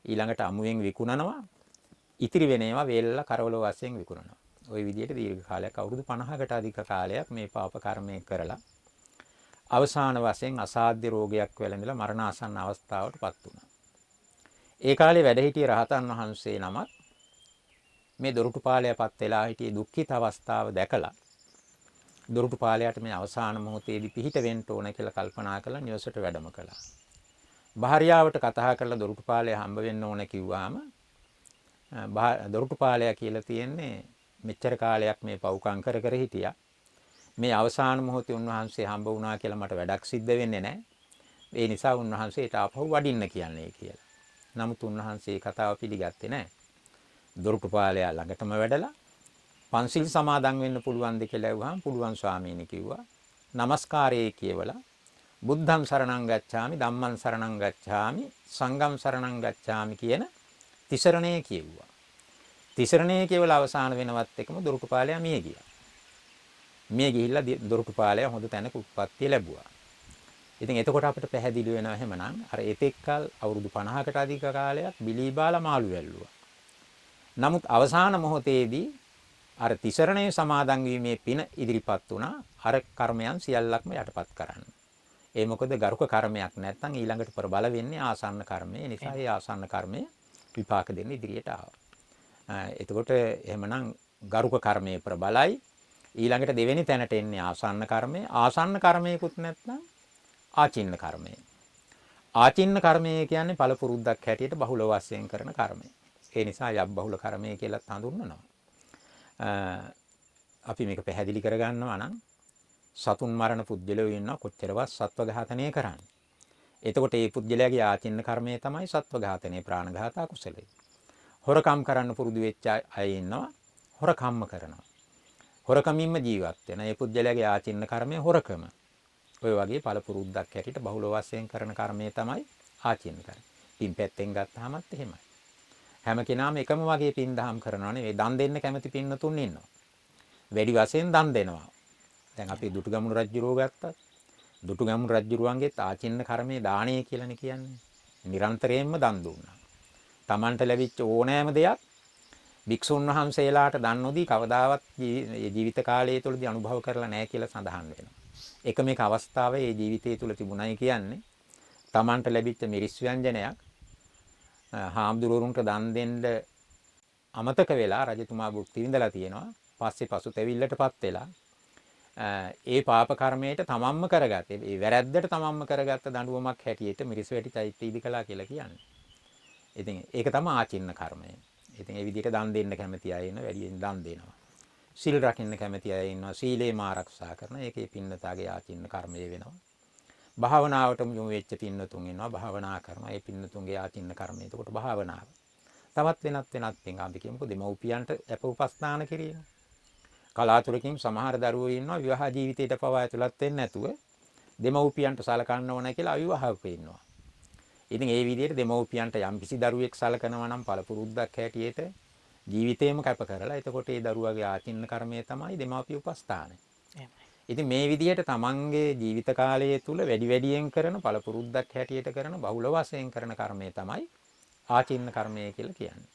ඊළඟට අමුවෙන් විකුණනවා. ඉතිරි වෙන ඒවා වේලලා කරවල වශයෙන් විකුණනවා. ওই විදිහට දීර්ඝ කාලයක් අවුරුදු 50කට අධික කාලයක් මේ පාප කර්මය කරලා අවසාන වශයෙන් අසාධ්‍ය රෝගයක් වැළඳලා මරණාසන්න අවස්ථාවටපත් වුණා. ඒ කාලේ වැඩ සිටිය රහතන් වහන්සේ නමක් මේ දොරටුපාලයපත් වෙලා හිටියේ දුක්ඛිත අවස්ථාව දැකලා දොරටුපාලයට මේ අවසාන මොහොතේදී පිහිට වෙන්න ඕන කියලා කල්පනා කරලා නිවසට වැඩම කළා. භාර්යාවට කතා කරලා දොරටුපාලය හම්බ වෙන්න ඕන කිව්වාම දොරටුපාලයා කියලා තියෙන්නේ මෙච්චර කාලයක් මේ පව්කම් කර කර හිටියා. මේ අවසාන මොහොතේ උන්වහන්සේ හම්බ වුණා කියලා මට වැඩක් සිද්ධ වෙන්නේ නැහැ. ඒ නිසා උන්වහන්සේට ආපහු වඩින්න කියන්නේ කියලා. නමුත් උන්වහන්සේ කතාව පිළිගත්තේ නැහැ. දොරටුපාලයා ළඟටම වැඩලා පන්සිල් සමාදන් වෙන්න පුළුවන්ද කියලා ඇහුවාම පුළුවන් ස්වාමීනි කිව්වා. নমස්කාරයේ කියවලා බුද්ධං සරණං ගච්ඡාමි ධම්මං සරණං ගච්ඡාමි සංඝං සරණං ගච්ඡාමි කියන තිසරණය කියෙව්වා. තිසරණය කියවලා අවසාන වෙනවත් එකම දොරටුපාලයා මිය ගියා. මිය ගිහිල්ලා දොරටුපාලයා හොඳ තැනක උප්පත්තිය ලැබුවා. ඉතින් එතකොට අපිට පැහැදිලි වෙනවා එහෙමනම් අර එතෙක්කල් අවුරුදු 50කට අධික කාලයක් බිලී බාලා මාළු වැල්ලුවා. නමුත් අවසාන මොහොතේදී අර තිසරණයේ සමාදන් වීමේ පින ඉදිරිපත් වුණා අර කර්මයන් සියල්ලක්ම යටපත් කරන්න. ඒ මොකද ගරුක කර්මයක් නැත්නම් ඊළඟට ප්‍රබල වෙන්නේ ආසන්න කර්මය. ඒ නිසා ඒ ආසන්න කර්මය විපාක දෙන්න ඉදිරියට ආවා. එතකොට එහෙමනම් ගරුක කර්මයේ ප්‍රබලයි. ඊළඟට දෙවෙනි තැනට එන්නේ ආසන්න කර්මය. ආසන්න කර්මයකුත් නැත්නම් ආචින්න කර්මය. ආචින්න කර්මය කියන්නේ පළපුරුද්දක් හැටියට බහුල වශයෙන් කරන කර්මය. ඒ නිසා යබ් බහුල කර්මය කියලා හඳුන්වනවා. අපි මේක පැහැදිලි කරගන්නවා නම් සතුන් මරණ පුද්ගලයෝ ඉන්නවා කොච්චරවත් සත්ව ඝාතනය කරන්නේ. එතකොට මේ පුද්ගලයාගේ ආචින්න කර්මය තමයි සත්ව ඝාතනය ප්‍රාණඝාත අකුසලයි. හොරකම් කරන්න පුරුදු වෙච්ච අය ඉන්නවා හොරකම්ම කරනවා. හොරකමින්ම ජීවත් වෙන. මේ පුද්ගලයාගේ ආචින්න කර්මය හොරකම. ඔය වගේ පළපුරුද්දක් හැටියට බහුල වශයෙන් කරන කර්මය තමයි ආචින්න කර්මය. පින් පැත්තෙන් ගත්තාමත් එහෙමයි. හැම කෙනාම එකම වගේ පින් දහම් කරනවා නෙවෙයි. දන් දෙන්න කැමති පින්නතුන් ඉන්නවා. වැඩි වශයෙන් දන් දෙනවා. දැන් අපි දුටුගැමුණු රජුරෝ ගත්තා. දුටුගැමුණු රජුරුවන්ගේ ආචින්න කර්මයේ දාණය කියලානේ කියන්නේ. නිරන්තරයෙන්ම දන් දුන්නා. Tamanට ලැබිච්ච ඕනෑම දෙයක් භික්ෂුන් වහන්සේලාට දන් නොදී කවදාවත් ජීවිත කාලය තුළදී අනුභව කරලා නැහැ කියලා සඳහන් වෙනවා. එකම එක අවස්ථාවේ මේ ජීවිතය තුළ තිබුණයි කියන්නේ Tamanට ලැබිච්ච මිරිස් ව්‍යංජනයක් හාමුදුරුවරුන්ට දන් දෙන්න අමතක වෙලා රජතුමා භුක්ති විඳලා තියෙනවා. පස්සේ පසුතැවිල්ලටපත් වෙලා ඒ පාප කර්මයට තමන්ම කරගත්තේ. ඒ වැරැද්දට තමන්ම කරගත්ත දඬුවමක් හැටියට මිරිස් වැටි චෛත්‍ය ඉදි කළා කියලා කියන්නේ. ඉතින් ඒක තමයි ආචින්න කර්මය. ඉතින් ඒ විදිහට දන් දෙන්න කැමති අය ඉන්න වැඩියෙන් දන් දෙනවා. සීල් රකින්න කැමති අය ඉන්නවා සීලේම ආරක්ෂා කරන. ඒකේ පින්නතාගේ ආචින්න කර්මය වෙනවා. භාවනාවටම යොමු වෙච්ච පින්නතුන් ඉන්නවා භාවනා කරනවා. ඒ පින්නතුන්ගේ ආචින්න කර්මය. එතකොට භාවනාව. තවත් වෙනත් පින් අපි කියමුකෝ දෙමව්පියන්ට අප උපස්ථාන කිරීම. කලාතුරකින් සමහර දරුවෝ ඉන්නවා විවාහ ජීවිතයට පවා ඇතුළත් වෙන්නේ නැතුව දෙමව්පියන්ට සලකන්න ඕන කියලා අවිවාහකව ඉන්නවා. ඉතින් ඒ විදිහට දෙමව්පියන්ට යම් කිසි දරුවෙක් සලකනවා නම් පළපුරුද්දක් හැටියට ජීවිතේම කැප කරලා එතකොට ඒ දරුවාගේ ආචින්න කර්මය තමයි දෙමාපිය උපස්ථානය. ඉතින් මේ විදිහට තමන්ගේ ජීවිත කාලය තුල වැඩියෙන් කරන පළපුරුද්දක් හැටියට කරන බහුල වශයෙන් කරන කර්මය තමයි ආචින්න කර්මය කියලා කියන්නේ.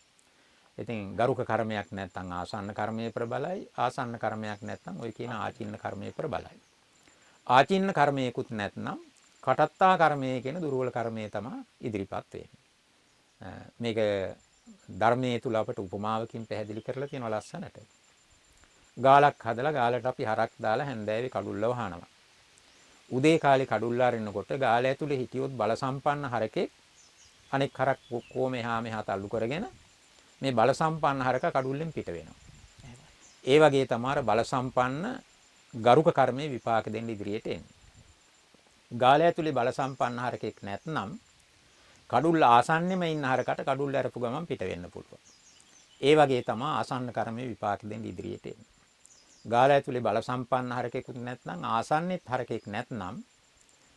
ඉතින් ගරුක කර්මයක් නැත්නම් ආසන්න කර්මයේ ප්‍රබලයි. ආසන්න කර්මයක් නැත්නම් ඔය කියන ආචින්න කර්මයේ ප්‍රබලයි. ආචින්න කර්මයකුත් නැත්නම් කටත්තා කර්මය කියන දුර්වල කර්මය තමයි ඉදිරිපත් වෙන්නේ. මේක ධර්මයේ තුල අපට උපමාවකින් පැහැදිලි කරලා තියෙනවා ලස්සනට. ගාලක් හදලා ගාලට අපි හරක් දාලා හැන්දෑවේ කඩුල්ල වහනවා. උදේ කාලේ කඩුල්ල අරිනකොට ගාල ඇතුලේ හිටියොත් බල සම්පන්න හරකෙක් අනෙක් හරක් කොහොම එහා මෙහා තල්ලු කරගෙන මේ බල සම්පන්න හරක කඩුල්ලෙන් පිට වෙනවා. ඒ වගේ තමයි බල සම්පන්න ගරුක කර්මයේ විපාක දෙන්න ඉදිරියට එන්නේ. ගාලය ඇතුලේ බල සම්පන්න හරකෙක් නැත්නම් කඩුල්ල ආසන්නෙම ඉන්න හරකට කඩුල්ල අරපු ගමන් පිට වෙන්න පුළුවන්. ඒ වගේ තමයි ආසන්න කර්මයේ විපාක දෙන්න ඉදිරියට එන්නේ. ගාලය ඇතුලේ බල සම්පන්න හරකෙකුත් නැත්නම් ආසන්නෙත් හරකෙක් නැත්නම්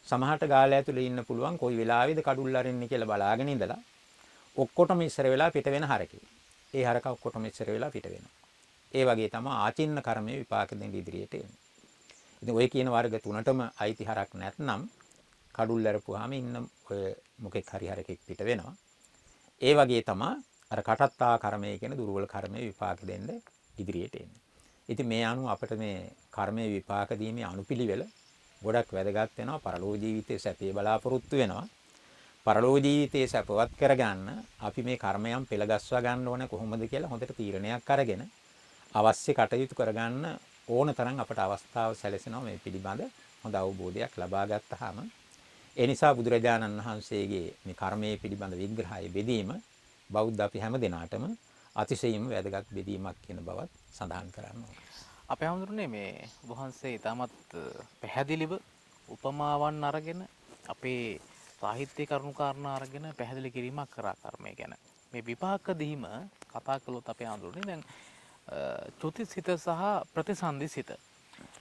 සමහරට ගාලය ඇතුලේ ඉන්න පුළුවන් කොයි වෙලාවෙද කඩුල්ල අරින්නේ කියලා බලාගෙන ඉඳලා ඔක්කොටම ඉස්සර වෙලා පිට වෙන හරකේ. ඒ හරක ඔක්කොටම ඉස්සර වෙලා පිට වෙනවා. ඒ වගේ තමයි ආචින්න කර්මයේ විපාක දෙන්න ඉදිරියට එන්නේ. ඉතින් ඔය කියන වර්ග තුනටම අයිති හරක් නැත්නම් කඩුල් ඇරපුවාම ඉන්න ඔය මොකෙක් හරි හරකෙක් පිට වෙනවා. ඒ වගේ තමයි අර කටත්තා කර්මය කියන දුර්වල කර්මයේ විපාක දෙන්න ඉදිරියට එන්නේ. ඉතින් මේ අනුව අපිට මේ කර්මයේ විපාක දීමේ අනුපිළිවෙල ගොඩක් වැදගත් වෙනවා. පරලෝක ජීවිතයේ සැපේ බලාපොරොත්තු වෙනවා. පරලෝක ජීවිතයේ සැපවත් කරගන්න අපි මේ කර්මයන් පෙළගස්වා ගන්න ඕනේ කොහොමද කියලා හොඳට තීරණයක් අරගෙන අවශ්‍ය කටයුතු කරගන්න ඕන තරම් අපට අවස්ථාව සැලසෙනවා මේ පිළිබඳ හොඳ අවබෝධයක් ලබා ගත්තාම. ඒ නිසා බුදුරජාණන් වහන්සේගේ මේ කර්මයේ පිළිබඳ විග්‍රහය බෙදීම බෞද්ධ අපි හැම දිනාටම අතිශයින්ම වැදගත් බෙදීමක් කියන බවත් සඳහන් කරනවා. අපේ හඳුරන්නේ මේ වහන්සේ ඊටමත් පැහැදිලිව උපමාවන් අරගෙන අපේ සාහිත්‍ය කරුණු කාරණා අරගෙන පැහැදිලි කිරීමක් කරා කර්මය ගැන. මේ විපාක දීම කතා කළොත් අපේ හඳුරන්නේ දැන් චුතිසිත සහ ප්‍රතිසන්දිසිත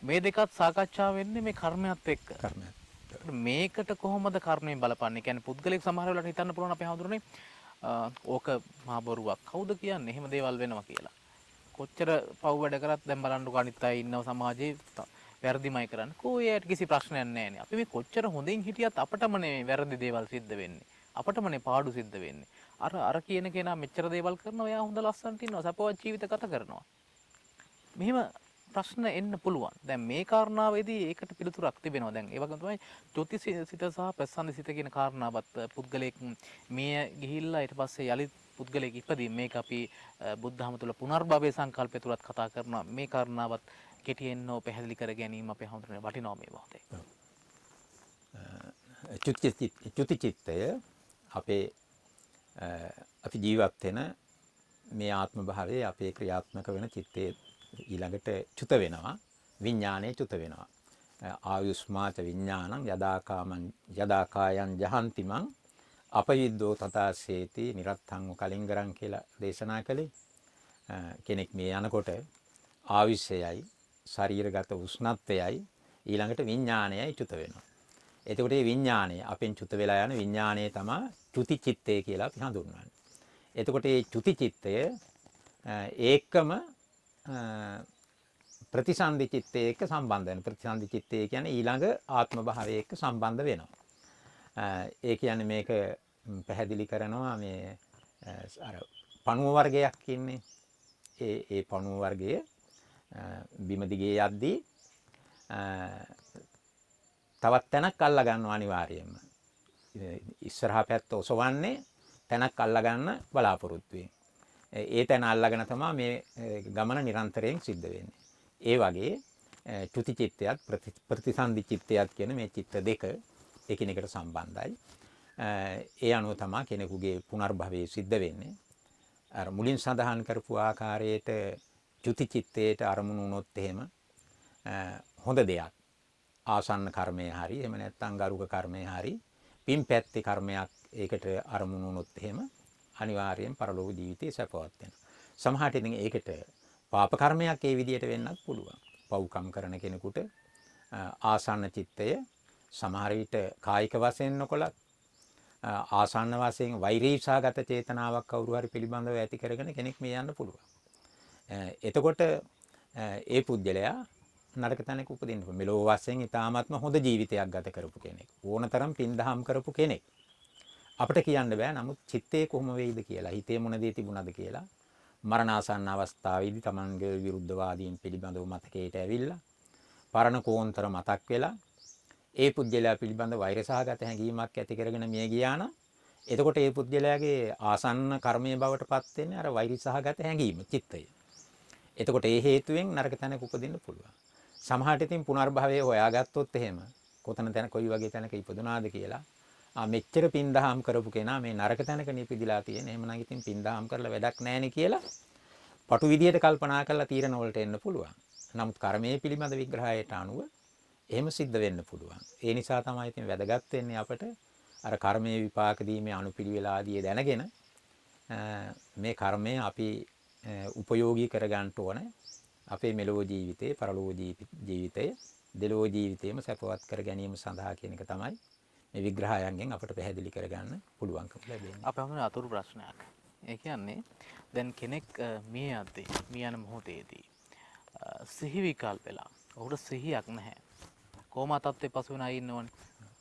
මේ දෙකත් සාකච්ඡා වෙන්නේ මේ කර්මයත් එක්ක. මේකට කොහොමද කර්මය බලපන්නේ? කියන්නේ පුද්ගලික සමහර වෙලාවට හිතන්න පුළුවන් අපේ හඳුරන්නේ ඕක මහා බොරුවක්. කවුද කියන්නේ එහෙම දේවල් වෙනවා කියලා. කොච්චර පව් වැඩ කරත් දැන් බලන්නකෝ අනිත් අය ඉන්නව සමාජයේ වැරදිමයි කරන්නේ. කොහේයට කිසි ප්‍රශ්නයක් නැහැ නේ. අපි මේ කොච්චර හොඳින් හිටියත් අපටමනේ වැරදි දේවල් සිද්ධ වෙන්නේ. අපටමනේ පාඩු සිද්ධ වෙන්නේ. අර කියන කෙනා මෙච්චර දේවල් කරනවා, එයා හොඳ ලස්සනට ඉන්නවා, සපවත් ජීවිත ගත කරනවා. මෙහෙම ප්‍රශ්න එන්න පුළුවන්. දැන් මේ කාරණාවේදී ඒකට පිළිතුරක් තිබෙනවා. දැන් ඒ වගේම තමයි චුතිසිත සහ ප්‍රසන්නසිත කියන කාරණාවත් පුද්ගලයෙක් මිය ගිහිල්ලා ඊට පස්සේ යලිත් පුද්ගලයෙක් ඉපදී මේක අපි බුද්ධහම තුල පුනර්භවයේ සංකල්පය තුලත් කතා කරනවා. මේ කාරණාවත් කෙටියෙන් නෝ පැහැදිලි කර ගැනීම අපේ හඳුනන වටිනවා මේ මොහොතේ. චුතිචිත්තය අපේ අපි ජීවත් වෙන මේ ආත්ම භාවයේ අපේ ක්‍රියාත්මක වෙන චිත්තයේ ඊළඟට චුත වෙනවා, විඥානයේ චුත වෙනවා. ආයුස්මාච විඥානං යදාකායන් ජහන්තිමං අපවිද්දෝ තථාසේති නිරත්තං කලින්ගරං කියලා දේශනා කළේ. කෙනෙක් මේ යනකොට ආයුෂයයි ශරීරගත උෂ්ණත්වයයි ඊළඟට විඥානයයි චුත වෙනවා. එතකොට මේ විඥානය අපෙන් චුත වෙලා යන විඥානය තමයි චුති චිත්තය කියලා අපි හඳුන්වන්නේ. එතකොට මේ චුති චිත්තය ඒකම ප්‍රතිසන්දි චිත්තය එක්ක සම්බන්ධ වෙන. ප්‍රතිසන්දි චිත්තය කියන්නේ ඊළඟ ආත්ම භාවය එක්ක සම්බන්ධ වෙනවා. ඒ කියන්නේ මේක පැහැදිලි කරනවා මේ අර පණුව වර්ගයක් ඉන්නේ. ඒ පණුව වර්ගයේ බිම දිගේ යද්දී තවත් තැනක් අල්ලා ගන්නවා අනිවාර්යයෙන්ම. ඉස්සරහා පැත්ත ඔසවන්නේ තැනක් අල්ලා ගන්න බලාපොරොත්තු වෙන්නේ. ඒ තැන අල්ලාගෙන තමයි මේ ගමන නිරන්තරයෙන් සිද්ධ වෙන්නේ. ඒ වගේ චුති චිත්තයත් ප්‍රතිසන්දි චිත්තයත් කියන මේ චිත්ත දෙක එකිනෙකට සම්බන්ධයි. ඒ අනුව තමයි කෙනෙකුගේ පුනර්භවයේ සිද්ධ වෙන්නේ. අර මුලින් සඳහන් කරපු ආකාරයට චුති චිත්තයට අරමුණු වුණොත් එහෙම හොඳ දෙයක්. ආසන්න කර්මය හරි එහෙම නැත්නම් ගරුක කර්මය හරි පින් පැත්තේ කර්මයක් ඒකට අරමුණු වුණොත් එහෙම අනිවාර්යෙන් පරලෝක ජීවිතේ සැපවත් වෙනවා. සමහරට ඉතින් ඒකට පාප කර්මයක් ඒ විදිහට වෙන්නත් පුළුවන්. පව්කම් කරන කෙනෙකුට ආසන්න චිත්තය සමහර විට කායික වශයෙන් නොකලත් ආසන්න වශයෙන් වෛරීසාගත චේතනාවක් කවුරු හරි පිළිබඳව ඇති කරගෙන කෙනෙක් මේ යන්න පුළුවන්. එතකොට ඒ පුද්ගලයා නරක තැනක උපදින්න පුළුවන්. මෙලෝ වශයෙන් ඊ타ත්ම හොඳ ජීවිතයක් ගත කරපු කෙනෙක්. ඕනතරම් පින්දහම් කරපු කෙනෙක්. අපිට කියන්න බෑ. නමුත් චිත්තේ කොහොම වෙයිද කියලා, හිතේ මොන දේ තිබුණාද කියලා මරණාසන්න අවස්ථාවේදී Tamanගේ විරුද්ධවාදීන් පිළිබඳව මතකයට ඇවිල්ලා පරණ කෝන්තර මතක් වෙලා ඒ පුද්ගලයා පිළිබඳ වෛරසහගත හැඟීමක් ඇති කරගෙන මිය ගියා නම් එතකොට ඒ පුද්ගලයාගේ ආසන්න කර්මයේ බවට පත් වෙන්නේ අර වෛරසහගත හැඟීම, චිත්තය. එතකොට ඒ හේතුවෙන් නරක තැනක උපදින්න පුළුවන්. සමහරට ඉතින් පුනර්භවයේ හොයාගත්තොත් එහෙම කොතන තැන කොයි වගේ තැනක ඉපදුනාද කියලා මෙච්චර පින්දහම් කරපු කෙනා මේ නරක තැනක නිපදිලා තියෙන. එහෙමනම් ඉතින් පින්දහම් කරලා වැඩක් නැහැනේ කියලා පටු විදියට කල්පනා කරලා තීරණ වලට එන්න පුළුවන්. නමුත් කර්මයේ පිළිබඳ විග්‍රහයට අනුව එහෙම සිද්ධ වෙන්න පුළුවන්. ඒ නිසා තමයි ඉතින් වැදගත් වෙන්නේ අපට අර කර්මයේ විපාක දීමේ අනුපිළිවෙල ආදී දැනගෙන මේ කර්මය අපි උපයෝගී කරගන්න ඕන. අපේ මෙලොව ජීවිතේ, පරලොව ජීවිතය, දෙලොව ජීවිතේම සැපවත් කර ගැනීම සඳහා කියන එක තමයි මේ විග්‍රහයන්ගෙන් අපට පැහැදිලි කරගන්න පුළුවන්කම ලැබෙන්නේ. අපේ හමුවේ අතුරු ප්‍රශ්නයක්. ඒ කියන්නේ දැන් කෙනෙක් මිය යද්දී, මිය යන මොහොතේදී සිහි විකල් වෙලා, ඔහුට සිහියක් නැහැ. කොහොම තත්ත්වේ පසු වෙන අය ඉන්නවනේ.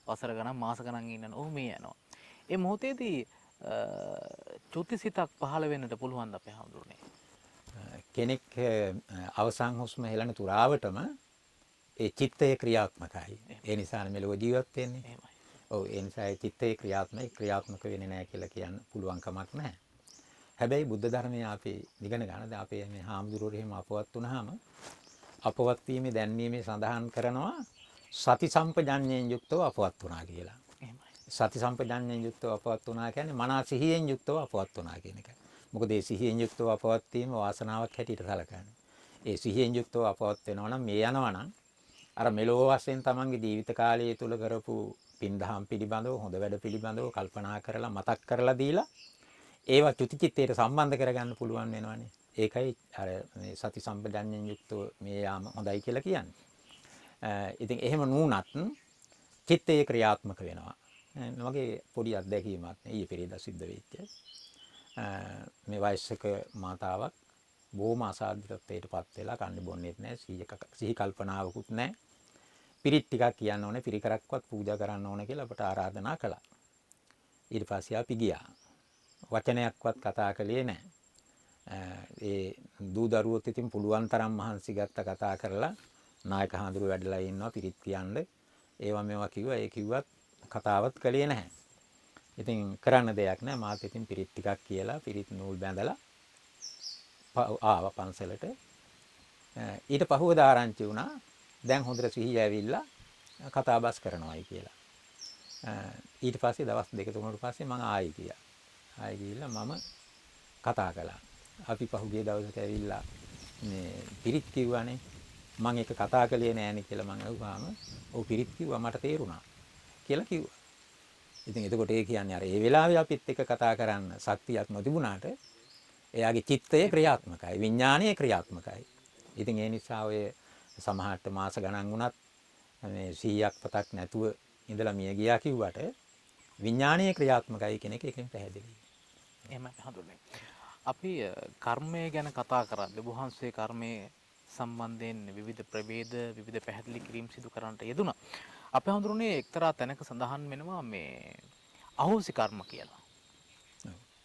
වසර ගණන්, මාස ගණන් ඉන්නන. ඔහු මිය යනවා. ඒ මොහොතේදී චුතිසිතක් පහළ වෙන්නට පුළුවන් ද අපේ හඳුරන්නේ? කෙනෙක් අවසන් හුස්ම හෙළන තුරාවටම ඒ චිත්තය ක්‍රියාත්මකයි. ඒ නිසා මෙලොව ජීවත් වෙන්නේ. එහෙමයි. ඔව් ඒ නිසා ඒ චිත්තේ ක්‍රියාත්මක වෙන්නේ නැහැ කියලා කියන්න පුළුවන් කමක් නැහැ. හැබැයි බුද්ධ ධර්මයේ අපි ඉගෙන ගන්න දැන් අපේ මේ හාමුදුරුවෝ එහෙම අපවත් වුණාම අපවත් වීමේ දැන්වීමේ සඳහන් කරනවා සති සම්පජඤ්ඤයෙන් යුක්තව අපවත් වුණා කියලා. එහෙමයි. සති සම්පජඤ්ඤයෙන් යුක්තව අපවත් වුණා කියන්නේ මනස සිහියෙන් යුක්තව අපවත් වුණා කියන එකයි. මොකද මේ සිහියෙන් යුක්තව අපවත් වීම වාසනාවක් හැටියට සැලකන්නේ. ඒ සිහියෙන් යුක්තව අපවත් වෙනවා නම් මේ යනවා නම් අර මෙලොව වශයෙන් තමන්ගේ ජීවිත කාලය තුල කරපු පින්දහම් පිළිබඳව හොඳ වැඩ පිළිබඳව කල්පනා කරලා මතක් කරලා දීලා ඒවා චුතිචිත්තයට සම්බන්ධ කරගන්න පුළුවන් වෙනවනේ. ඒකයි අර මේ සති සම්පජඤ්ඤයෙන් යුක්තව මේ යාම හොඳයි කියලා කියන්නේ. ඉතින් එහෙම නුනත් චිත්තේ ක්‍රියාත්මක වෙනවා. මගේ පොඩි අත්දැකීමක් ඊයේ පෙරේදා සිද්ධ වෙච්ච. මේ වයස්ක මාතාවක් බොහොම අසාධ්‍යත්වයටපත් වෙලා කන්නේ බොන්නේත් නැහැ, සිහි කල්පනාවකුත් නැහැ. පිරිත් ටිකක් කියන්න ඕනේ, පිරිකරක්වත් පූජා කරන්න ඕනේ කියලා අපට ආරාධනා කළා. ඊට පස්සේ අපි ගියා. වචනයක්වත් කතා කළේ නැහැ. ඒ දූ දරුවොත් ඉතින් පුළුවන් තරම් මහන්සි ගත්ත කතා කරලා නායක හඳුරු වැඩලා ඉන්නවා පිරිත් කියන්න. ඒවා මේවා කිව්වා. ඒ කිව්වත් කතාවත් කළේ නැහැ. ඉතින් කරන්න දෙයක් නැහැ. මාත් ඉතින් පිරිත් ටිකක් කියලා පිරිත් නූල් බැඳලා ආවා පන්සලට. ඊට පහුවදා ආරංචි වුණා දැන් හොඳට සිහිය ඇවිල්ලා කතා බස් කරනවායි කියලා. ඊට පස්සේ දවස් දෙක තුනකට පස්සේ මම ආයි ගියා. ආයි ගිහිල්ලා මම කතා කළා. අපි පහුගිය දවසට ඇවිල්ලා මේ පිරිත් කිව්වනේ. මම ඒක කතා කළේ නෑනේ කියලා මම අහුවාම ඔව් පිරිත් කිව්වා මට තේරුණා කියලා කිව්වා. ඉතින් එතකොට ඒ කියන්නේ අර ඒ වෙලාවේ අපිත් එක්ක කතා කරන්න ශක්තියක් නොතිබුණාට එයාගේ චිත්තය ක්‍රියාත්මකයි, විඥානය ක්‍රියාත්මකයි. ඉතින් ඒ නිසා ඔය සමහරට මාස ගණන් වුණත් මේ 100ක් පතක් නැතුව ඉඳලා මිය ගියා කිව්වට විඥානීය ක්‍රියාත්මකයි කියන එක එකෙන් පැහැදිලියි. එහෙමයි හඳුන්නේ. අපි කර්මය ගැන කතා කරද්දී වහන්සේ කර්මයේ සම්බන්ධයෙන් විවිධ ප්‍රභේද විවිධ පැහැදිලි කිරීම් සිදු කරන්නට යෙදුණා. අපි හඳුන්නේ එක්තරා තැනක සඳහන් වෙනවා මේ අහෝසි කර්ම කියලා.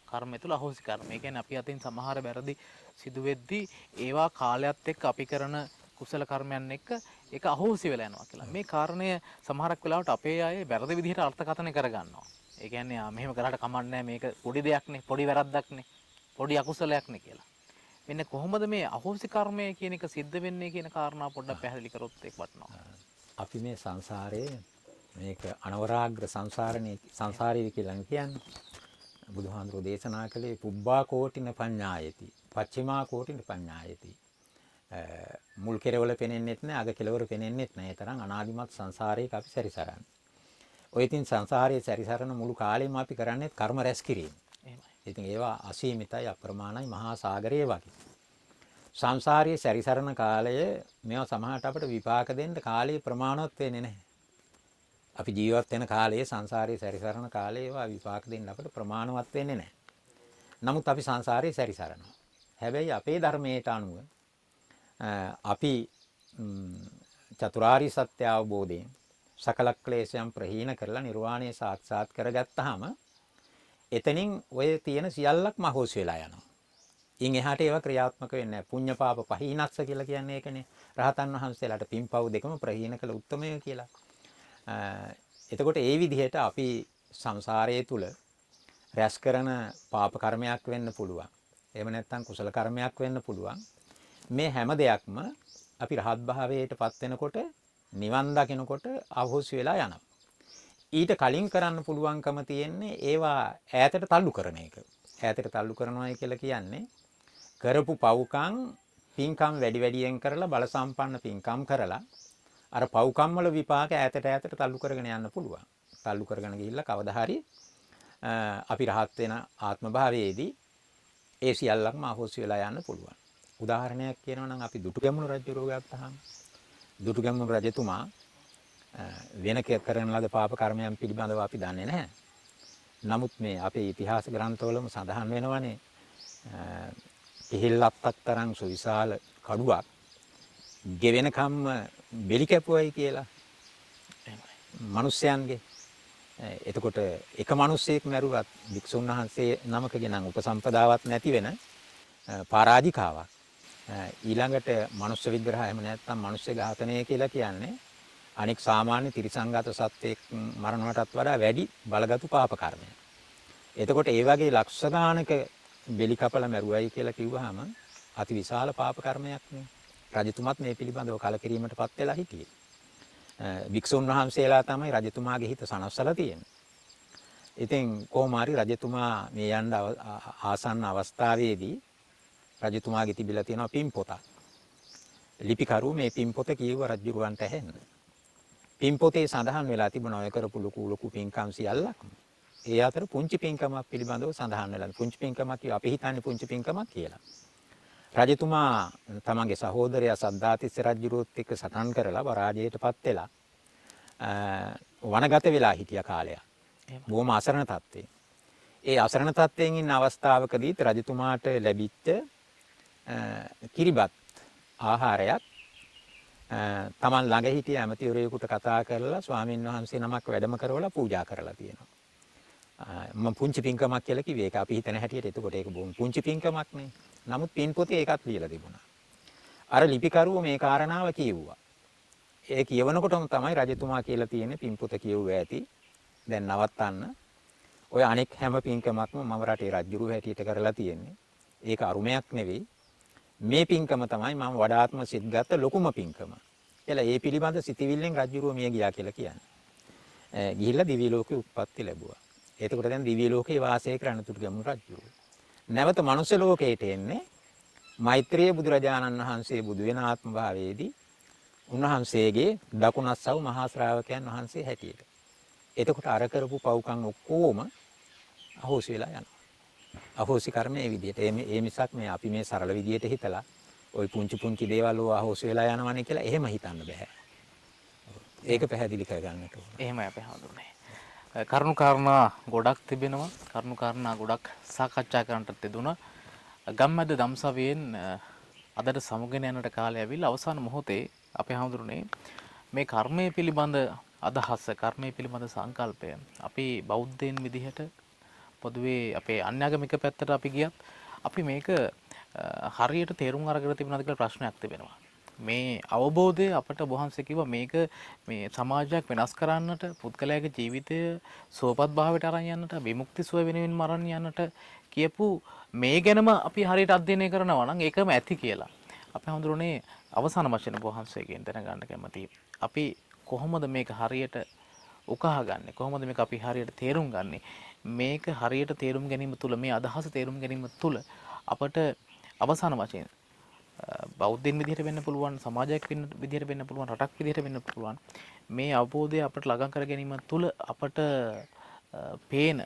කර්මය තුළ අහෝසි කර්ම. ඒ කියන්නේ අපි අතින් සමහර වැරදි සිදු වෙද්දී ඒවා කාලයත් එක්ක අපි කරන කුසල කර්මයන් එක්ක ඒක අහෝසි වෙලා යනවා කියලා. මේ කාරණය සමහරක් වෙලාවට අපේ අය වැරදි විදිහට අර්ථකථනය කරගන්නවා. ඒ කියන්නේ මෙහෙම කරාට කමක් නැහැ මේක පොඩි දෙයක්නේ, පොඩි වැරද්දක්නේ, පොඩි අකුසලයක්නේ කියලා. මෙන්න කොහොමද මේ අහෝසි කර්මය කියන එක සිද්ධ වෙන්නේ කියන කාරණා පොඩ්ඩක් පැහැදිලි කරොත් ඒක වටනවා. අපි මේ සංසාරයේ මේක අනවරාග්‍ර සංසාරේ කියලා කියන්නේ. බුදුහාඳුරෝ දේශනා කළේ පුබ්බා කෝටින පඤ්ඤායති, පච්චිමා කෝටින පඤ්ඤායති. මුල් කෙරවල පෙනෙන්නෙත් නැහැ, අග කෙලවර පෙනෙන්නෙත් නැහැ. ඒ තරම් අනාදිමත් සංසාරයක අපි සැරිසරන්නේ. ඔය ඉතින් සංසාරයේ සැරිසරන මුළු කාලෙම අපි කරන්නේ කර්ම රැස් කිරීම. ඉතින් ඒවා අසීමිතයි, අප්‍රමාණයි, මහා සාගරයේ වගේ. සංසාරයේ සැරිසරන කාලය මේවා සමහරට අපිට විපාක දෙන්න කාලේ ප්‍රමාණවත් වෙන්නේ නැහැ. අපි ජීවත් වෙන කාලයේ සංසාරයේ සැරිසරන කාලේ ඒවා විපාක දෙන්න අපිට ප්‍රමාණවත් වෙන්නේ නැහැ. නමුත් අපි සංසාරයේ සැරිසරනවා. හැබැයි අපේ ධර්මයට අනුව අපි චතුරාර්ය සත්‍ය අවබෝධයෙන් සකල ක්ලේශයන් ප්‍රහීන කරලා නිර්වාණය සාක්ෂාත් කරගත්තාම එතනින් ඔය තියෙන සියල්ලක්ම අහෝසි වෙලා යනවා. ඉන් එහාට ඒවා ක්‍රියාත්මක වෙන්නේ නැහැ. පුඤ්ඤ පාප පහීනස්ස කියලා කියන්නේ ඒකනේ. රහතන් වහන්සේලාට පින්පව් දෙකම ප්‍රහීන කළ උත්තමය කියලා. එතකොට ඒ විදිහට අපි සංසාරයේ තුල රැස් කරන පාප කර්මයක් වෙන්න පුළුවන්. එහෙම නැත්නම් කුසල කර්මයක් වෙන්න පුළුවන්. මේ හැම දෙයක්ම අපි රහත් භාවයටපත් වෙනකොට නිවන් දකිනකොට අහෝසි වෙලා යනවා. ඊට කලින් කරන්න පුළුවන්කම තියෙන්නේ ඒවා ඈතට තල්ලු කරන එක. ඈතට තල්ලු කරනවා කියලා කියන්නේ කරපු පව්කම් පින්කම් වැඩි වැඩියෙන් කරලා බල සම්පන්න පින්කම් කරලා අර පව්කම් වල විපාක ඈතට තල්ලු කරගෙන යන්න පුළුවන්. තල්ලු කරගෙන ගිහිල්ලා කවදා හරි අපි රහත් වෙන ආත්ම භාවයේදී ඒ සියල්ලක්ම අහෝසි වෙලා යන්න පුළුවන්. උදාහරණයක් කියනවා නම් අපි දුටුගැමුණු රජුරෝ ගත්තාම දුටුගැමුණු රජතුමා වෙන කරන ලද පාප කර්මයන් පිළිබඳව අපි දන්නේ නැහැ. නමුත් මේ අපේ ඉතිහාස ග්‍රන්ථවලම සඳහන් වෙනවනේ ඉහිල්ලත්තක් තරම් සුවිශාල කඩුවක් ගෙවෙනකම්ම බෙලි කැපුවයි කියලා. මිනිස්යන්ගේ එතකොට එක මිනිස්සෙක් මැරුවත් වික්ෂුන් වහන්සේ නමකගේ නම් උපසම්පදාවක් නැති වෙන පරාජිකාවක්. ඊළඟට මනුෂ්‍ය විග්‍රහය එහෙම නැත්නම් මනුෂ්‍ය ඝාතනය කියලා කියන්නේ අනෙක් සාමාන්‍ය තිරිසංගත සත්වයක් මරණයටත් වඩා වැඩි බලගතු පාප කර්මයක්. එතකොට ඒ වගේ ලක්ෂ ගානක බෙලි කපලා මැරුවයි කියලා කිව්වහම අති විශාල පාප කර්මයක් නේ. රජතුමත් මේ පිළිබඳව කලකිරීමටපත් වෙලා හිටියේ. වික්ෂුන් වහන්සේලා තමයි රජතුමාගේ හිත සනස්සලා තියෙන්නේ. ඉතින් කොහොම හරි රජතුමා මේ යන්න ආසන්න අවස්ථාවේදී රජතුමාගේ තිබිලා තියෙනවා පින්පොතක්. ලිපිකරු මේ පින්පොත කියව රජුරවන්ට ඇහෙන්න. පින්පොතේ සඳහන් වෙලා තිබුණා ඔය කරපු ලොකු පින්කම් සියල්ලක්ම. ඒ අතර පුංචි පින්කමක් පිළිබඳව සඳහන් වෙලා. පුංචි පින්කමක් කිය අපි හිතන්නේ පුංචි පින්කමක් කියලා. රජතුමා තමන්ගේ සහෝදරයා සද්ධාතිස්ස රජුරුවත් එක්ක සටන් කරලා පරාජයටපත් වෙලා වනගත වෙලා හිටිය කාලයක්. බොහොම අසරණ තත්ත්වේ. ඒ අසරණ තත්ත්වයෙන් ඉන්න අවස්ථාවකදී රජතුමාට ලැබිච්ච කිරිබත් ආහාරයක් තමන් ළඟ හිටිය ඇමතිවරයෙකුට කතා කරලා ස්වාමීන් වහන්සේ නමක් වැඩම කරවලා පූජා කරලා තියෙනවා. මම පුංචි පින්කමක් කියලා කිව්වේ ඒක අපි හිතන හැටියට එතකොට ඒක බොහොම පුංචි පින්කමක් නේ. නමුත් පින් පොතේ ඒකත් ලියලා තිබුණා. අර ලිපිකරුව මේ කාරණාව කියෙව්වා. ඒ කියවනකොටම තමයි රජතුමා කියලා තියෙන්නේ පින් පොත කියෙව්වා ඇති. දැන් නවත්තන්න. ඔය අනෙක් හැම පින්කමක්ම මම රටේ රජුරුව හැටියට කරලා තියෙන්නේ. ඒක අරුමයක් නෙවෙයි. මේ පින්කම තමයි මම වඩාත්ම සිත්ගත ලොකුම පින්කම. කියලා ඒ පිළිබඳ සිතිවිල්ලෙන් රජුරුව මිය ගියා කියලා කියන්නේ. ගිහිල්ලා දිව්‍ය ලෝකේ උප්පත්ති ලැබුවා. එතකොට දැන් දිව්‍ය ලෝකේ වාසය කරන තුරුගම රජුරුව. නැවත මනුෂ්‍ය ලෝකයට එන්නේ මෛත්‍රී බුදුරජාණන් වහන්සේ බුදු වෙන ආත්ම භාවයේදී උන්වහන්සේගේ දකුණස්සව් මහා ශ්‍රාවකයන් වහන්සේ හැටියට. එතකොට අර කරපු පව්කම් ඔක්කොම අහෝසි වෙලා යනවා. අහෝසි කර්මයේ විදියට ඒ මිසක් මේ අපි මේ සරල විදියට හිතලා ওই පුංචි දේවල් ඕවා අහෝසි වෙලා යනවනේ කියලා එහෙම හිතන්න බෑ. ඒක පැහැදිලි කරගන්නට ඕන. එහෙමයි අපි හඳුන්නේ. කරුණු කාරණා ගොඩක් තිබෙනවා. කරුණු කාරණා ගොඩක් සාකච්ඡා කරන්නට තිබුණා. ගම්මැද දම්සවියෙන් අදට සමුගෙන යනට කාලය ඇවිල්ලා අවසාන මොහොතේ අපි හඳුරුනේ මේ කර්මය පිළිබඳ අදහස, කර්මය පිළිබඳ සංකල්පය අපි බෞද්ධයන් විදිහට පොදුවේ අපේ අන්‍යාගමික පැත්තට අපි ගියත් අපි මේක හරියට තේරුම් අරගෙන තිබුණාද කියලා ප්‍රශ්නයක් තිබෙනවා. මේ අවබෝධය අපට වහන්සේ කිව්වා මේක මේ සමාජයක් වෙනස් කරන්නට, පුද්ගලයාගේ ජීවිතය සුවපත් භාවයට අරන් යන්නට, විමුක්ති සුව වෙනුවෙන් මරන් යන්නට කියපු මේ ගැනම අපි හරියට අධ්‍යයනය කරනවා නම් ඒකම ඇති කියලා. අපි හඳුරන්නේ අවසාන වචන වහන්සේගෙන් දැනගන්න කැමතියි. අපි කොහොමද මේක හරියට උකහාගන්නේ? කොහොමද මේක අපි හරියට තේරුම් ගන්නෙ? මේක හරියට තේරුම් ගැනීම තුළ, මේ අදහස තේරුම් ගැනීම තුළ අපට අවසාන වශයෙන් බෞද්ධින් විදිහට වෙන්න පුළුවන්, සමාජයක් විදිහට වෙන්න පුළුවන්, රටක් විදිහට වෙන්න පුළුවන්. මේ අවබෝධය අපට ළඟා කර ගැනීම තුළ අපට පේන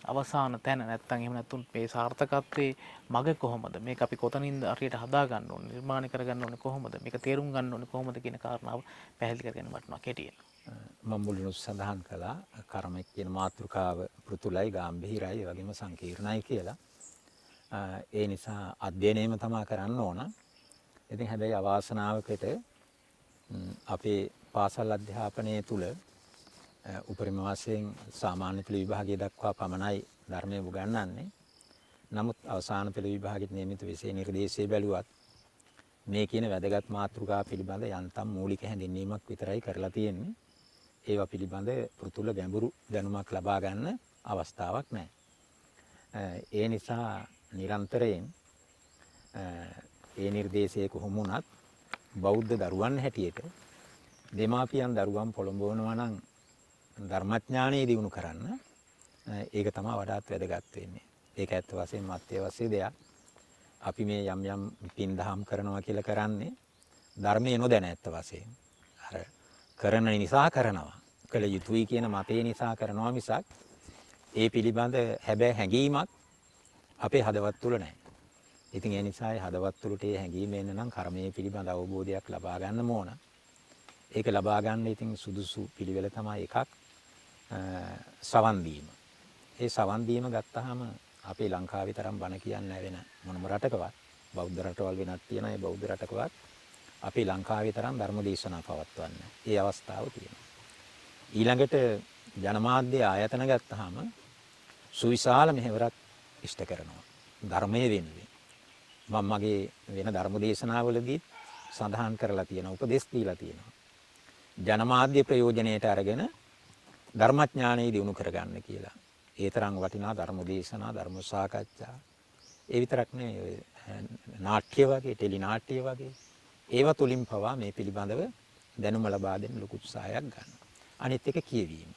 අවසාන තැන නැත්තම් එහෙම නැත්නම් මේ සාර්ථකත්වයේ මග කොහොමද? මේක අපි කොතනින්ද හරියට හදා ගන්න ඕනේ, නිර්මාණය කර ගන්න ඕනේ කොහොමද? මේක තේරුම් ගන්න ඕනේ කොහොමද කියන කාරණාව පැහැදිලි කරගෙන වටනවා කෙටියෙන්. මම මුලින්ම සඳහන් කළා කර්මයක් කියන මාතෘකාව පෘතුලයි, ගාම්භීරයි, ඒ වගේම සංකීර්ණයි කියලා. ඒ නිසා අධ්‍යයනයම තමයි කරන්න ඕන. ඉතින් හැබැයි අවාසනාවකට අපේ පාසල් අධ්‍යාපනයේ තුල උපරිම වශයෙන් සාමාන්‍ය පෙළ විභාගය දක්වා පමණයි ධර්මය උගන්වන්නේ. නමුත් අවසාන පෙළ විභාගෙට නියමිත විෂය නිර්දේශය බැලුවත් මේ කියන වැදගත් මාතෘකා පිළිබඳ යන්තම් මූලික හැඳින්වීමක් විතරයි කරලා තියෙන්නේ. ඒවා පිළිබඳ පෘතුල ගැඹුරු දැනුමක් ලබා ගන්න අවස්ථාවක් නැහැ. ඒ නිසා නිරන්තරයෙන් ඒ නිර්දේශයේ කොහොම වුණත් බෞද්ධ දරුවන් හැටියට දෙමාපියන් දරුවන් පොළඹවනවා නම් ධර්මඥානෙ දිනු කරන්න ඒක තමයි වඩාත් වැදගත් වෙන්නේ. ඒක ඇත්ත වශයෙන්ම අත්‍යවශ්‍ය දෙයක්. අපි මේ යම් පින් දහම් කරනවා කියලා කරන්නේ ධර්මයේ නොදැන ඇත්ත වශයෙන්. අර කරන නිසා කරනවා. කළ යුතුයි කියන මතේ නිසා කරනවා මිසක් ඒ පිළිබඳ හැබැයි හැඟීමක් අපේ හදවත් තුල නැහැ. ඉතින් ඒ නිසා ඒ හදවත් තුලට ඒ හැඟීම එන්න නම් කර්මයේ පිළිබඳ අවබෝධයක් ලබා ගන්න ඕන. ඒක ලබා ගන්න ඉතින් සුදුසු පිළිවෙල තමයි එකක් සවන් දීම. ඒ සවන් දීම ගත්තාම අපේ ලංකාවේ තරම් බණ කියන්නේ වෙන මොනම රටකවත් බෞද්ධ රටවල් වෙනත් තියෙන ඒ බෞද්ධ රටකවත් අපේ ලංකාවේ තරම් ධර්ම දේශනා පවත්වන්නේ. ඒ අවස්ථාව තියෙනවා. ඊළඟට ජනමාධ්‍ය ආයතන ගත්තාම සුවිශාල මෙහෙවරක් ඉෂ්ට කරනවා. ධර්මයේ වෙනුවෙන්. මම මගේ වෙන ධර්ම දේශනාවලදී සඳහන් කරලා තියෙනවා, උපදෙස් දීලා තියෙනවා. ජනමාධ්‍ය ප්‍රයෝජනයට අරගෙන ධර්මඥානෙ දිනු කරගන්න කියලා. ඒ තරම් වටිනා ධර්ම දේශනා, ධර්ම සාකච්ඡා. ඒ විතරක් නෙවෙයි නාට්‍ය වගේ, ටෙලි නාට්‍ය වගේ ඒවා තුලින් පවා මේ පිළිබඳව දැනුම ලබා දෙන්න ලොකු උත්සාහයක් ගන්නවා. අනිත් එක කියවීම.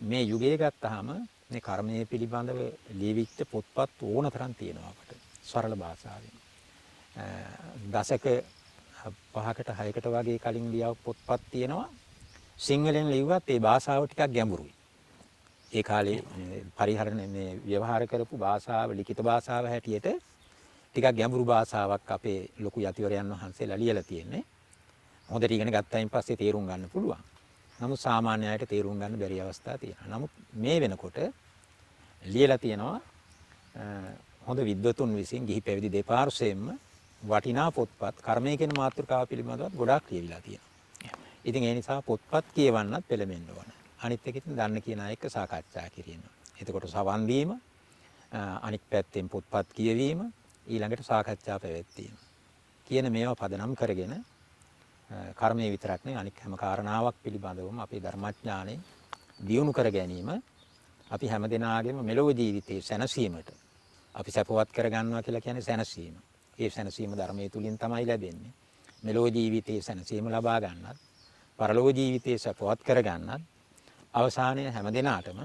මේ යුගයේ ගත්තාම මේ කර්මයේ පිළිබඳව ලියවිච්ච පොත්පත් ඕන තරම් තියෙනවා අපට සරල භාෂාවෙන්. දශක 5කට 6කට වගේ කලින් ලියව පොත්පත් තියෙනවා. සිංහලෙන් ලිව්වත් ඒ භාෂාව ටිකක් ගැඹුරුයි. ඒ කාලේ පරිහරණය මේ ව්‍යවහාර කරපු භාෂාව ලිඛිත භාෂාව හැටියට ටිකක් ගැඹුරු භාෂාවක් අපේ ලොකු යතිවරයන් වහන්සේලා ලියලා තියෙන්නේ. හොඳට ඉගෙන ගත්තායින් පස්සේ තේරුම් ගන්න පුළුවන්. නමුත් සාමාන්‍ය අයට තේරුම් ගන්න බැරි අවස්ථා තියෙනවා. නමුත් මේ වෙනකොට ලියලා තියෙනවා හොඳ විද්වතුන් විසින් ගිහි පැවිදි දෙපාර්ශ්වයෙන්ම වටිනා පොත්පත් කර්මය කියන මාතෘකාව පිළිබඳව ගොඩාක් කියවිලා තියෙනවා. ඉතින් ඒ නිසා පොත්පත් කියවන්නත් පෙළඹෙන්න ඕන. අනිත් එක ඉතින් දන්න කියන අය එක්ක සාකච්ඡා කිරීම. එතකොට සවන් දීම, අනිත් පැත්තෙන් පොත්පත් කියවීම, ඊළඟට සාකච්ඡා පැවැත්වීම. කියන මේවා පදනම් කරගෙන කර්මයේ විතරක් නෙවෙයි අනික් හැම කාරණාවක් පිළිබඳවම අපේ ධර්මඥානෙ දියුණු කර ගැනීම අපි හැමදෙනාගේම මෙලොව ජීවිතයේ සැනසීමට අපි සපවත් කර ගන්නවා කියලා කියන්නේ සැනසීම. ඒ සැනසීම ධර්මයේ තුලින් තමයි ලැබෙන්නේ. මෙලොව ජීවිතයේ සැනසීම ලබා ගන්නත්, පරලොව ජීවිතයේ සපවත් කර ගන්නත්, අවසානයේ හැමදෙනාටම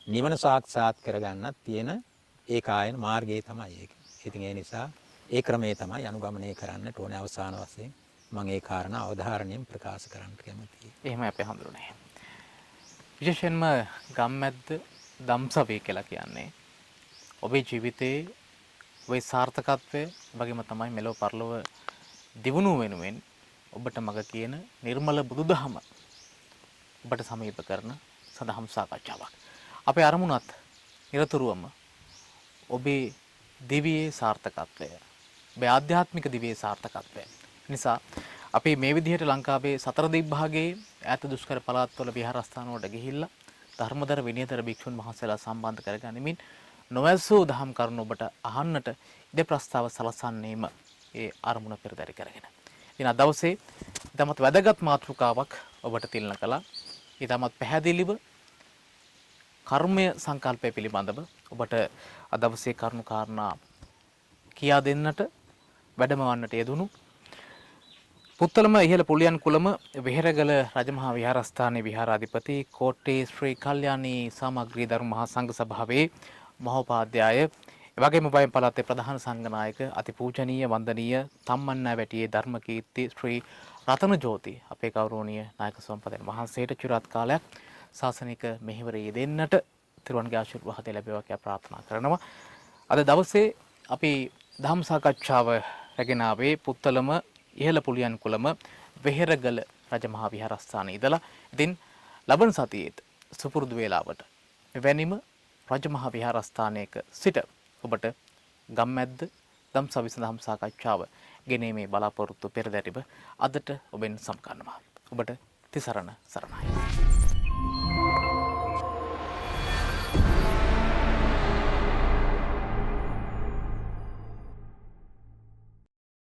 නිවන සාක්ෂාත් කර ගන්නත් තියෙන ඒකායන මාර්ගය තමයි ඒක. ඉතින් ඒ නිසා ඒ ක්‍රමයේ තමයි අනුගමනය කරන්නට ඕනේ අවසාන වශයෙන්. මම ඒ කාරණා අවධාරණයෙන් ප්‍රකාශ කරන්න කැමතියි. එහෙමයි අපේ හඳුනන්නේ. විශේෂයෙන්ම ගම්මැද්ද දම්සවේ කියලා කියන්නේ ඔබේ ජීවිතයේ ඔබේ සාර්ථකත්වය වගේම තමයි මෙලොව පරලොව දිනුණු වෙනුවෙන් ඔබට මග කියන නිර්මල බුදුදහම ඔබට සමීප කරන සදහම් සාකච්ඡාවක්. අපේ අරමුණත් නිරතුරුවම ඔබේ දිවියේ සාර්ථකත්වය, ඔබේ ආධ්‍යාත්මික දිවියේ සාර්ථකත්වය. නිසා අපි මේ විදිහට ලංකාවේ සතර දිග්භාගයේ ඈත දුෂ්කර පළාත්වල විහාරස්ථාන වලට ගිහිල්ලා ධර්මදර විනයතර භික්ෂුන් වහන්සේලා සම්බන්ධ කරගනිමින් නොවැසූ දහම් කරුණු ඔබට අහන්නට ඉද ප්‍රස්තාව සලසන්නේම ඒ අරමුණ පෙරදරි කරගෙන. ඉතින් අද දවසේ ඊටමත් වැදගත් මාතෘකාවක් ඔබට තිලන කළා. ඊටමත් පැහැදිලිව කර්මය සංකල්පය පිළිබඳව ඔබට අද දවසේ කරුණු කාරණා කියා දෙන්නට වැඩමවන්නට යෙදුණු පුත්තලම ඉහළ පුලියන් කුලම වෙහෙරගල රජමහා විහාරස්ථානයේ විහාරාධිපති කෝට්ටේ ශ්‍රී කල්යාණී සමග්‍රී ධර්ම මහා සංඝ සභාවේ මහෝපාධ්‍යාය එවැගේම වයම් පළාතේ ප්‍රධාන සංඝනායක අතිපූජනීය වන්දනීය තම්මන්නවැටියේ ධර්මකීර්ති ශ්‍රී රතන ජෝති අපේ ගෞරවනීය නායක සම්පතන් වහන්සේට චිරාත් කාලයක් ශාසනික මෙහෙවරේ දෙන්නට තිරුවන්ගේ ආශිර්වාද ලැබේවා කියලා ප්‍රාර්ථනා කරනවා. අද දවසේ අපි ධම්ම සාකච්ඡාව රැගෙන ආවේ පුත්තලම ඉහළ පුලියන් කුලම වෙහෙරගල රජමහා විහාරස්ථානයේ ඉඳලා. ඉතින් ලබන සතියේත් සුපුරුදු වේලාවට එවැනිම රජමහා විහාරස්ථානයක සිට ඔබට ගම්මැද්ද දම්සවි සඳහම් සාකච්ඡාව ගෙනීමේ බලාපොරොත්තු පෙරදැරිව අදට ඔබෙන් සම්කරනවා. ඔබට තිසරණ සරණයි.